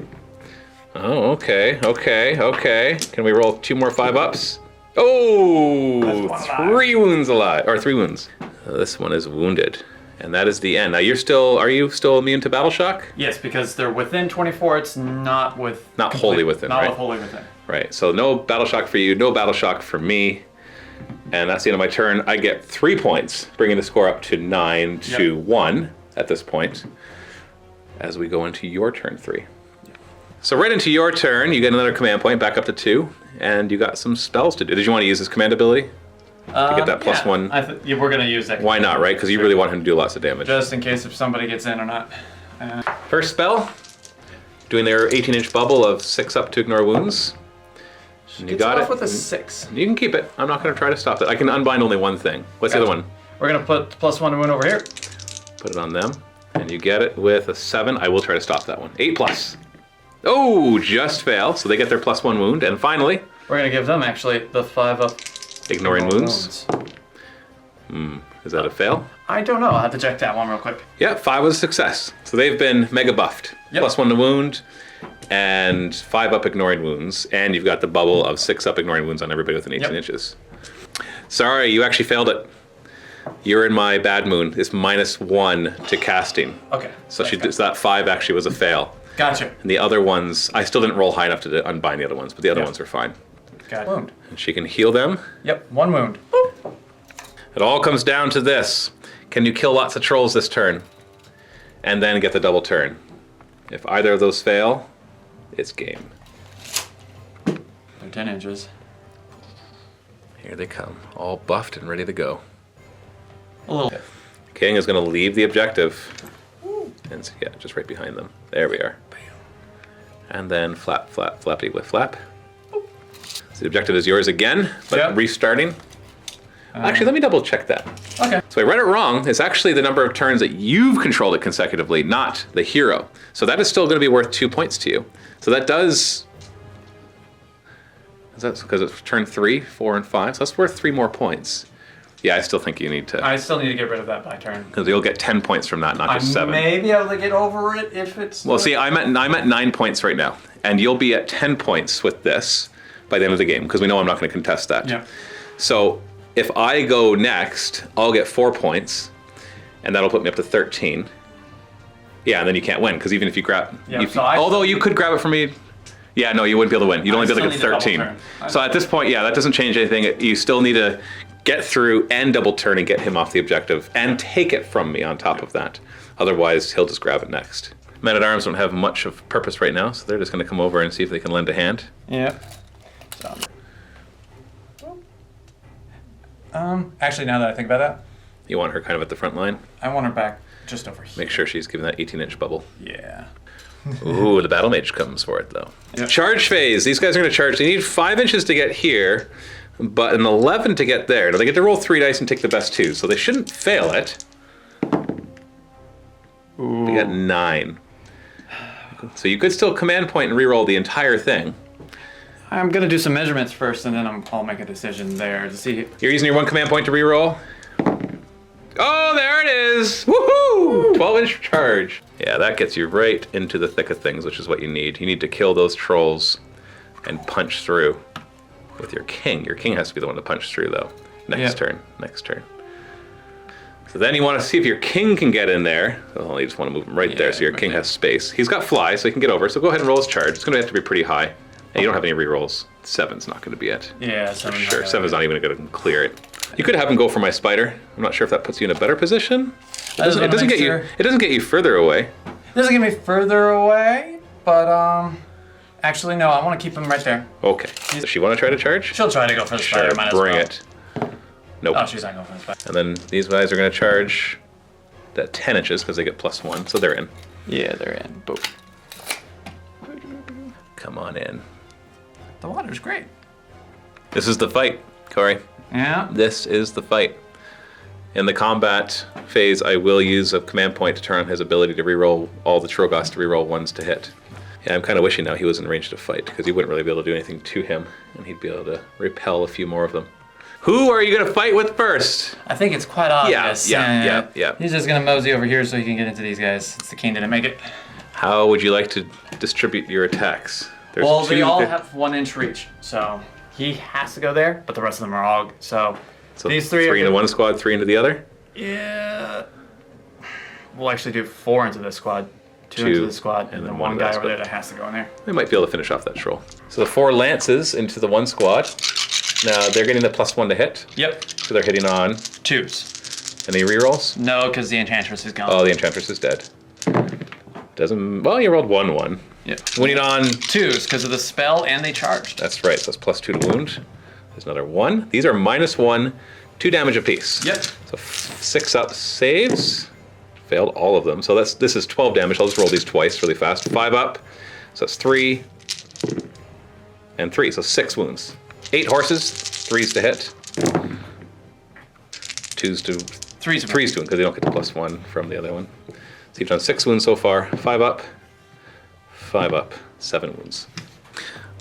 Speaker 1: Oh, okay, okay, okay. Can we roll 2 more 5 ups? Oh, 3 wounds alive, or 3 wounds. This one is wounded, and that is the end. Now are you still immune to battle shock?
Speaker 4: Yes, because they're within 24. It's not with.
Speaker 1: Not wholly within,
Speaker 4: Not
Speaker 1: right?
Speaker 4: with wholly within.
Speaker 1: Right. So no battle shock for you, no battle shock for me, and that's the end of my turn. I get 3 points, bringing the score up to 9 to 1 at this point. As we go into your turn 3. So right into your turn, you get another command point, back up to 2, and you got some spells to do. Did you want to use his command ability? To get that +1?
Speaker 4: Yeah, we're going to use that.
Speaker 1: Why not, right? Because you really want him to do lots of damage.
Speaker 4: Just in case if somebody gets in or not.
Speaker 1: First spell, doing their 18-inch bubble of 6 up to ignore wounds. And you got it.
Speaker 4: With a 6.
Speaker 1: You can keep it. I'm not going to try to stop it. I can unbind only one thing. What's the other one?
Speaker 4: We're going to put the +1 to wound over here.
Speaker 1: Put it on them. And you get it with a 7. I will try to stop that one. 8+. Oh, just fail. So they get their +1 wound. And finally,
Speaker 4: We're going to give them actually the 5 up.
Speaker 1: ignoring wounds. Is that a fail?
Speaker 4: I don't know. I'll have to check that one real quick.
Speaker 1: Yeah, 5 was a success. So they've been mega buffed.
Speaker 4: Yep.
Speaker 1: +1 to wound, and 5 up ignoring wounds. And you've got the bubble of 6 up ignoring wounds on everybody within 18 inches. Sorry, you actually failed it. You're in my bad moon. It's -1 to casting.
Speaker 4: Okay.
Speaker 1: So so that 5 actually was a fail.
Speaker 4: Gotcha.
Speaker 1: And the other ones, I still didn't roll high enough to unbind the other ones, but the other ones are fine.
Speaker 4: Got wound.
Speaker 1: And she can heal them.
Speaker 4: Yep, 1 wound. Boop.
Speaker 1: It all comes down to this. Can you kill lots of trolls this turn? And then get the double turn. If either of those fail, it's game.
Speaker 4: They're 10 inches.
Speaker 1: Here they come, all buffed and ready to go.
Speaker 4: A little.
Speaker 1: King is going to leave the objective. And so, yeah, just right behind them. There we are. And then flap, flap, flappy with flap. So the objective is yours again, but restarting. Actually, let me double check that.
Speaker 4: Okay.
Speaker 1: So I read it wrong. It's actually the number of turns that you've controlled it consecutively, not the hero. So that is still going to be worth 2 points to you. So that does... Is that because it's turn 3, 4, and 5? So that's worth 3 more points. Yeah, I still think you need to...
Speaker 4: I still need to get rid of that by turn.
Speaker 1: Because you'll get 10 points from that, not just 7.
Speaker 4: I may be able to get over it if it's...
Speaker 1: Well, see, I'm at 9 points right now. And you'll be at 10 points with this by the end of the game, because we know I'm not going to contest that.
Speaker 4: Yeah.
Speaker 1: So if I go next, I'll get 4 points, and that'll put me up to 13. Yeah, and then you can't win, because even if you grab...
Speaker 4: Yeah,
Speaker 1: although you could grab it from me... Yeah, no, you wouldn't be able to win. You'd only be able to get
Speaker 4: still need
Speaker 1: 13.
Speaker 4: a double turn.
Speaker 1: So at this point, yeah, that doesn't change anything. You still need to get through and double turn and get him off the objective and take it from me on top of that. Otherwise, he'll just grab it next. Men-at-Arms don't have much of purpose right now, so they're just going to come over and see if they can lend a hand.
Speaker 4: Yeah. So. Actually, now that I think about that,
Speaker 1: You want her kind of at the front line?
Speaker 4: I want her back just over here.
Speaker 1: Make sure she's giving that 18-inch bubble.
Speaker 4: Yeah.
Speaker 1: Ooh, the Battle Mage comes for it, though.
Speaker 4: Yep.
Speaker 1: Charge phase. These guys are going to charge. They need 5 inches to get here, but an 11 to get there. Now, they get to roll 3 dice and take the best 2, so they shouldn't fail it.
Speaker 4: Ooh.
Speaker 1: They got 9. So you could still command point and reroll the entire thing.
Speaker 4: I'm gonna do some measurements first, and then I'll make a decision there to see.
Speaker 1: You're using your 1 command point to reroll? Oh, there it is! Woohoo! 12-inch charge. Yeah, that gets you right into the thick of things, which is what you need. You need to kill those trolls and punch through with your king. Your king has to be the one to punch through, though. Next turn. So then you want to see if your king can get in there. Oh, you just want to move him right there so your king has space. He's got fly, so he can get over. So go ahead and roll his charge. It's going to have to be pretty high. And you don't have any rerolls. 7's not going to be it.
Speaker 4: Yeah, 7's
Speaker 1: Sure, 7's not even going to clear it. You could have him go for my spider. I'm not sure if that puts you in a better position. It doesn't get you further away.
Speaker 4: It doesn't get me further away, but actually no, I want to keep him right there.
Speaker 1: Okay. Does she want to try to charge?
Speaker 4: She'll try to go for the spider. Might as
Speaker 1: Bring
Speaker 4: well.
Speaker 1: it. Nope.
Speaker 4: Oh, she's not going for the spider.
Speaker 1: And then these guys are going to charge that 10 inches because they get +1, so they're in.
Speaker 4: Yeah, they're in. Boom.
Speaker 1: Come on in.
Speaker 4: The water's great.
Speaker 1: This is the fight, Cory.
Speaker 4: Yeah.
Speaker 1: This is the fight. In the combat phase, I will use a command point to turn on his ability to reroll all the Troggoths to reroll 1s to hit. Yeah, I'm kind of wishing now he was in range to fight because he wouldn't really be able to do anything to him, and he'd be able to repel a few more of them. Who are you going to fight with first?
Speaker 4: I think it's quite obvious.
Speaker 1: Yeah.
Speaker 4: He's just going to mosey over here so he can get into these guys. It's the king didn't make it.
Speaker 1: How would you like to distribute your attacks?
Speaker 4: Well, they all have 1 inch reach, so he has to go there, but the rest of them are all, so these 3
Speaker 1: into one squad, 3 into the other?
Speaker 4: Yeah. We'll actually do 4 into this squad, 2 into the squad, and then 1 guy over there that has to go in there.
Speaker 1: They might be able to finish off that troll. So the 4 lances into the 1 squad. Now they're getting the +1 to hit.
Speaker 4: Yep.
Speaker 1: So they're hitting on
Speaker 4: 2s.
Speaker 1: Any rerolls?
Speaker 4: No, because the enchantress is gone.
Speaker 1: Oh, the enchantress is dead. Doesn't. Well, you rolled 1-1.
Speaker 4: Yeah.
Speaker 1: Winning on
Speaker 4: 2s because of the spell, and they charged.
Speaker 1: That's right. So that's +2 to wound. There's another 1. These are -1, 2 damage apiece.
Speaker 4: Yep.
Speaker 1: So 6 up saves. Failed all of them. So this is 12 damage. I'll just roll these twice really fast. 5 up. So that's 3 and 3. So 6 wounds. 8 horses. 3s to hit. 2s to 3s to wound because they don't get the +1 from the other one. So you've done 6 wounds so far. 5 up. 5 up. 7 wounds.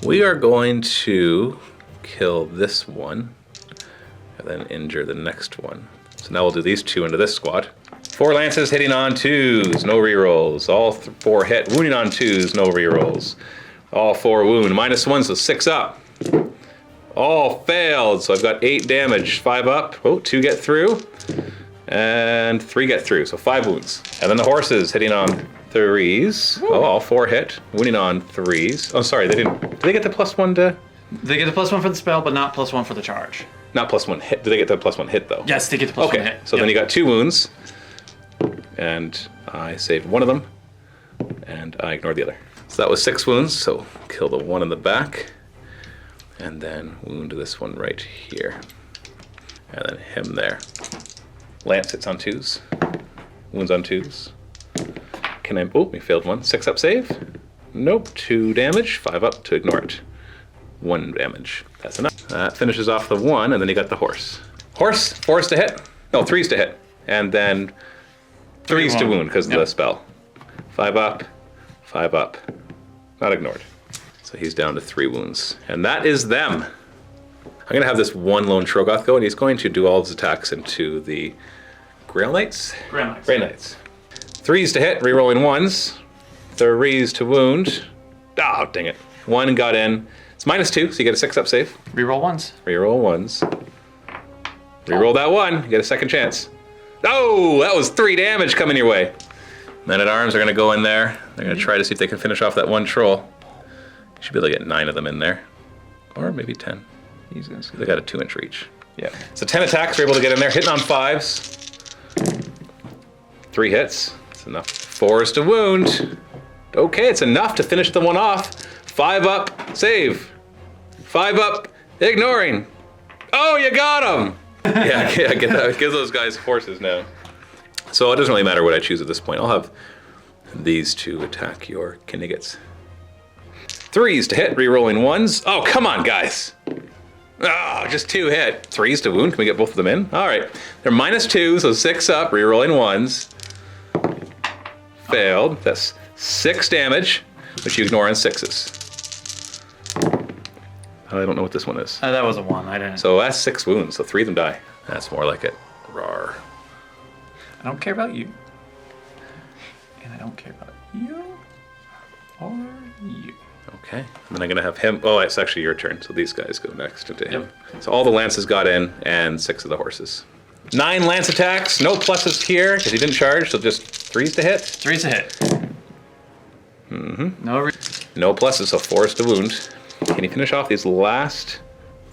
Speaker 1: We are going to kill this one and then injure the next one. So now we'll do these 2 into this squad. 4 lances hitting on 2s, no rerolls. All 4 hit, wounding on 2s, no rerolls. All 4 wound, -1, so 6 up. All failed, so I've got 8 damage. 5 up, 2 get through, and 3 get through, so 5 wounds. And then the horses hitting on 3s. Oh, all 4 hit, wounding on 3s. Oh, sorry, they didn't. Did they get the +1 to?
Speaker 4: They get the +1 for the spell, but not +1 for the charge.
Speaker 1: Not +1 hit. Did they get the +1 hit though?
Speaker 4: Yes, they get the +1 hit.
Speaker 1: Okay, so then you got 2 wounds, and I saved 1 of them, and I ignored the other. So that was 6 wounds. So kill the 1 in the back, and then wound this one right here, and then him there. Lance hits on 2s, wounds on 2s. Can I? Oh, we failed 1. 6 up save. Nope. 2 damage. 5 up to ignore it. 1 damage. That's enough. That finishes off the 1, and then you got the horse. Horse, 4s to hit. No, 3s to hit. And then 3s to wound because of the spell. 5 up, 5 up. Not ignored. So he's down to 3 wounds. And that is them. I'm going to have this 1 lone Troggoth go, and he's going to do all his attacks into the Grail Knights? Grey Knights. 3s to hit, rerolling 1s. 3s to wound. Oh, dang it. 1 got in. It's -2, so you get a 6 up save.
Speaker 4: Reroll 1s.
Speaker 1: Reroll 1s. Reroll that 1, you get a second chance. Oh, that was 3 damage coming your way. Men at Arms are going to go in there. They're going to try to see if they can finish off that 1 troll. You should be able to get 9 of them in there. Or maybe 10. They got a 2-inch reach. Yeah. So 10 attacks, we're able to get in there. Hitting on 5s. 3 hits. That's enough. 4s to wound. Okay, it's enough to finish the 1 off. 5 up, save. 5 up, ignoring. Oh, you got him! Yeah, get that. Give those guys horses now. So it doesn't really matter what I choose at this point. I'll have these two attack your Knigets. 3s to hit, re-rolling 1s. Oh, come on, guys. Oh, just 2 hit. 3s to wound. Can we get both of them in? All right. They're -2, so 6 up, re-rolling 1s. Failed. That's 6 damage, which you ignore on 6s. I don't know what this one is.
Speaker 4: That was a 1. I didn't.
Speaker 1: So that's 6 wounds, so 3 of them die. That's more like it. Rawr.
Speaker 4: I don't care about you. And I don't care about you. Or you.
Speaker 1: Okay, and then I'm gonna have him. Oh, it's actually your turn. So these guys go next into him. So all the lances got in, and 6 of the horses. 9 lance attacks. No pluses here because he didn't charge. So just 3s to hit.
Speaker 4: 3's a hit.
Speaker 1: No pluses. So 4s to wound. Can you finish off these last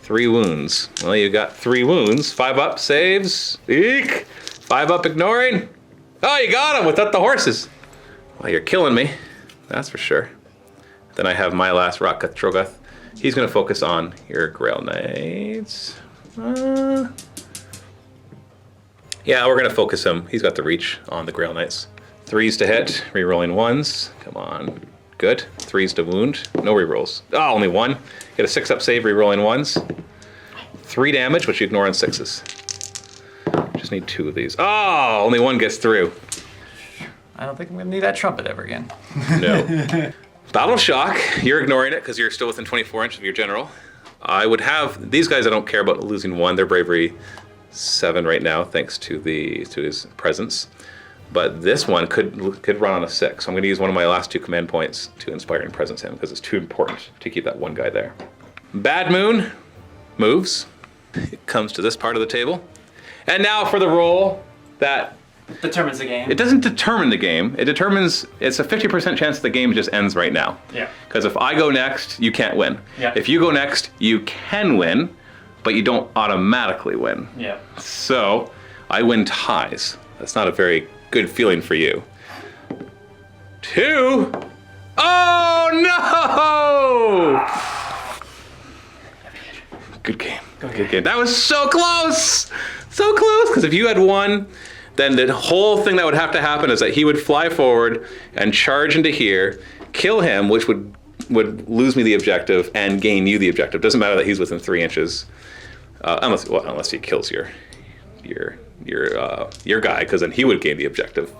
Speaker 1: 3 wounds? Well, you got 3 wounds. 5 up saves. Eek. 5 up ignoring. Oh, you got him without the horses. Well, you're killing me. That's for sure. Then I have my last Rockcut Troggoth. He's going to focus on your Grail Knights. Yeah, we're going to focus him. He's got the reach on the Grail Knights. 3s to hit, re-rolling 1s. Come on. Good. 3s to wound. No re-rolls. Oh, only 1. Get a 6-up save, re-rolling 1s. 3 damage, which you ignore on 6s. Just need 2 of these. Oh, only 1 gets through.
Speaker 4: I don't think I'm going to need that trumpet ever again.
Speaker 1: No. Battle Shock, you're ignoring it because you're still within 24 inches of your general. I would have, these guys I don't care about losing 1, they're bravery 7 right now thanks to his presence. But this one could run on a 6, so I'm going to use one of my last 2 command points to Inspiring Presence him because it's too important to keep that one guy there. Bad Moon moves, it comes to this part of the table. And now for the roll that
Speaker 4: Determines the game.
Speaker 1: it doesn't determine the game. It determines, it's a 50% chance the game just ends right now.
Speaker 4: Yeah.
Speaker 1: Because if I go next, you can't win.
Speaker 4: Yeah.
Speaker 1: If you go next, you can win, but you don't automatically win.
Speaker 4: Yeah.
Speaker 1: So I win ties. That's not a very good feeling for you. 2. Oh no! Good game. Good game. That was so close! So close! Because if you had 1, then the whole thing that would have to happen is that he would fly forward and charge into here, kill him, which would lose me the objective and gain you the objective. Doesn't matter that he's within 3 inches, unless he kills your guy, because then he would gain the objective,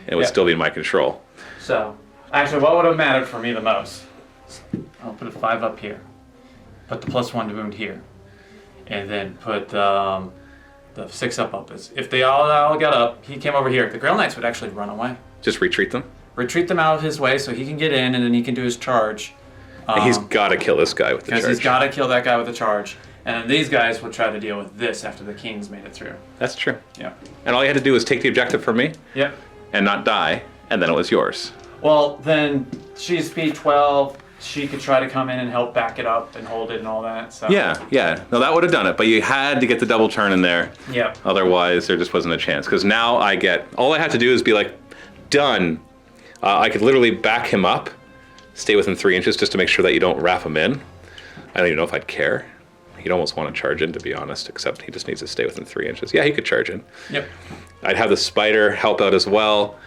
Speaker 1: and it would still be in my control.
Speaker 4: So, actually, what would have mattered for me the most? I'll put a 5 up here, put the +1 to wound here, and then put the 6 up. If they all got up, he came over here. The Grail Knights would actually run away.
Speaker 1: Just retreat them?
Speaker 4: Retreat them out of his way so he can get in, and then he can do his charge.
Speaker 1: And he's got to kill this guy with the charge.
Speaker 4: Because he's got to kill that guy with the charge. And then these guys will try to deal with this after the kings made it through.
Speaker 1: That's true.
Speaker 4: Yeah.
Speaker 1: And all you had to do was take the objective from me.
Speaker 4: Yep.
Speaker 1: And not die, and then it was yours.
Speaker 4: Well, then she's speed 12. She could try to come in and help back it up and hold it and all that. So.
Speaker 1: Yeah. No, that would have done it, but you had to get the double turn in there.
Speaker 4: Yep.
Speaker 1: Otherwise, there just wasn't a chance. Because now all I had to do is be like, done. I could literally back him up, stay within 3 inches just to make sure that you don't wrap him in. I don't even know if I'd care. He'd almost want to charge in, to be honest, except he just needs to stay within 3 inches. Yeah, he could charge in.
Speaker 4: Yep.
Speaker 1: I'd have the Spyder help out as well.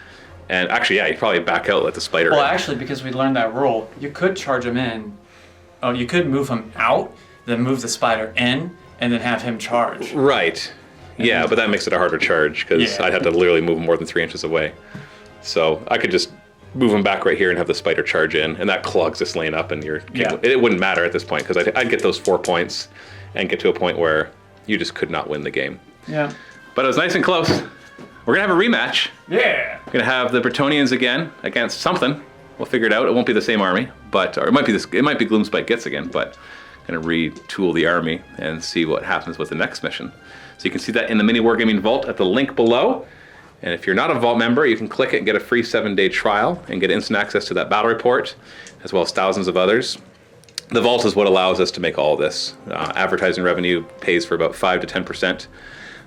Speaker 1: And actually, yeah, you'd probably back out, let the Spyder
Speaker 4: Well,
Speaker 1: in.
Speaker 4: actually, because we learned that rule, you could charge him in. Oh, you could move him out, then move the Spyder in, and then have him charge.
Speaker 1: Right. Yeah, but that makes it a harder charge because I'd have to literally move him more than 3 inches away. So I could just move him back right here and have the Spyder charge in, and that Clogs just laying up, and it wouldn't matter at this point because I'd get those 4 points and get to a point where you just could not win the game.
Speaker 4: Yeah.
Speaker 1: But it was nice and close. We're gonna have a rematch.
Speaker 4: Yeah.
Speaker 1: We're gonna have the Bretonnians again against something. We'll figure it out. It won't be the same army, or it might be Gloomspite Gitz again. But I'm gonna retool the army and see what happens with the next mission. So you can see that in the MiniWarGaming Vault at the link below. And if you're not a Vault member, you can click it and get a free 7-day trial and get instant access to that battle report, as well as thousands of others. The Vault is what allows us to make all of this. Advertising revenue pays for about 5 to 10%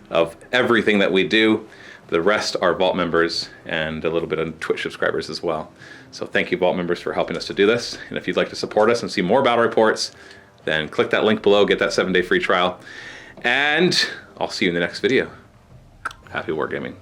Speaker 1: of everything that we do. The rest are Vault members and a little bit of Twitch subscribers as well. So thank you, Vault members, for helping us to do this. And if you'd like to support us and see more battle reports, then click that link below, get that 7-day free trial. And I'll see you in the next video. Happy wargaming.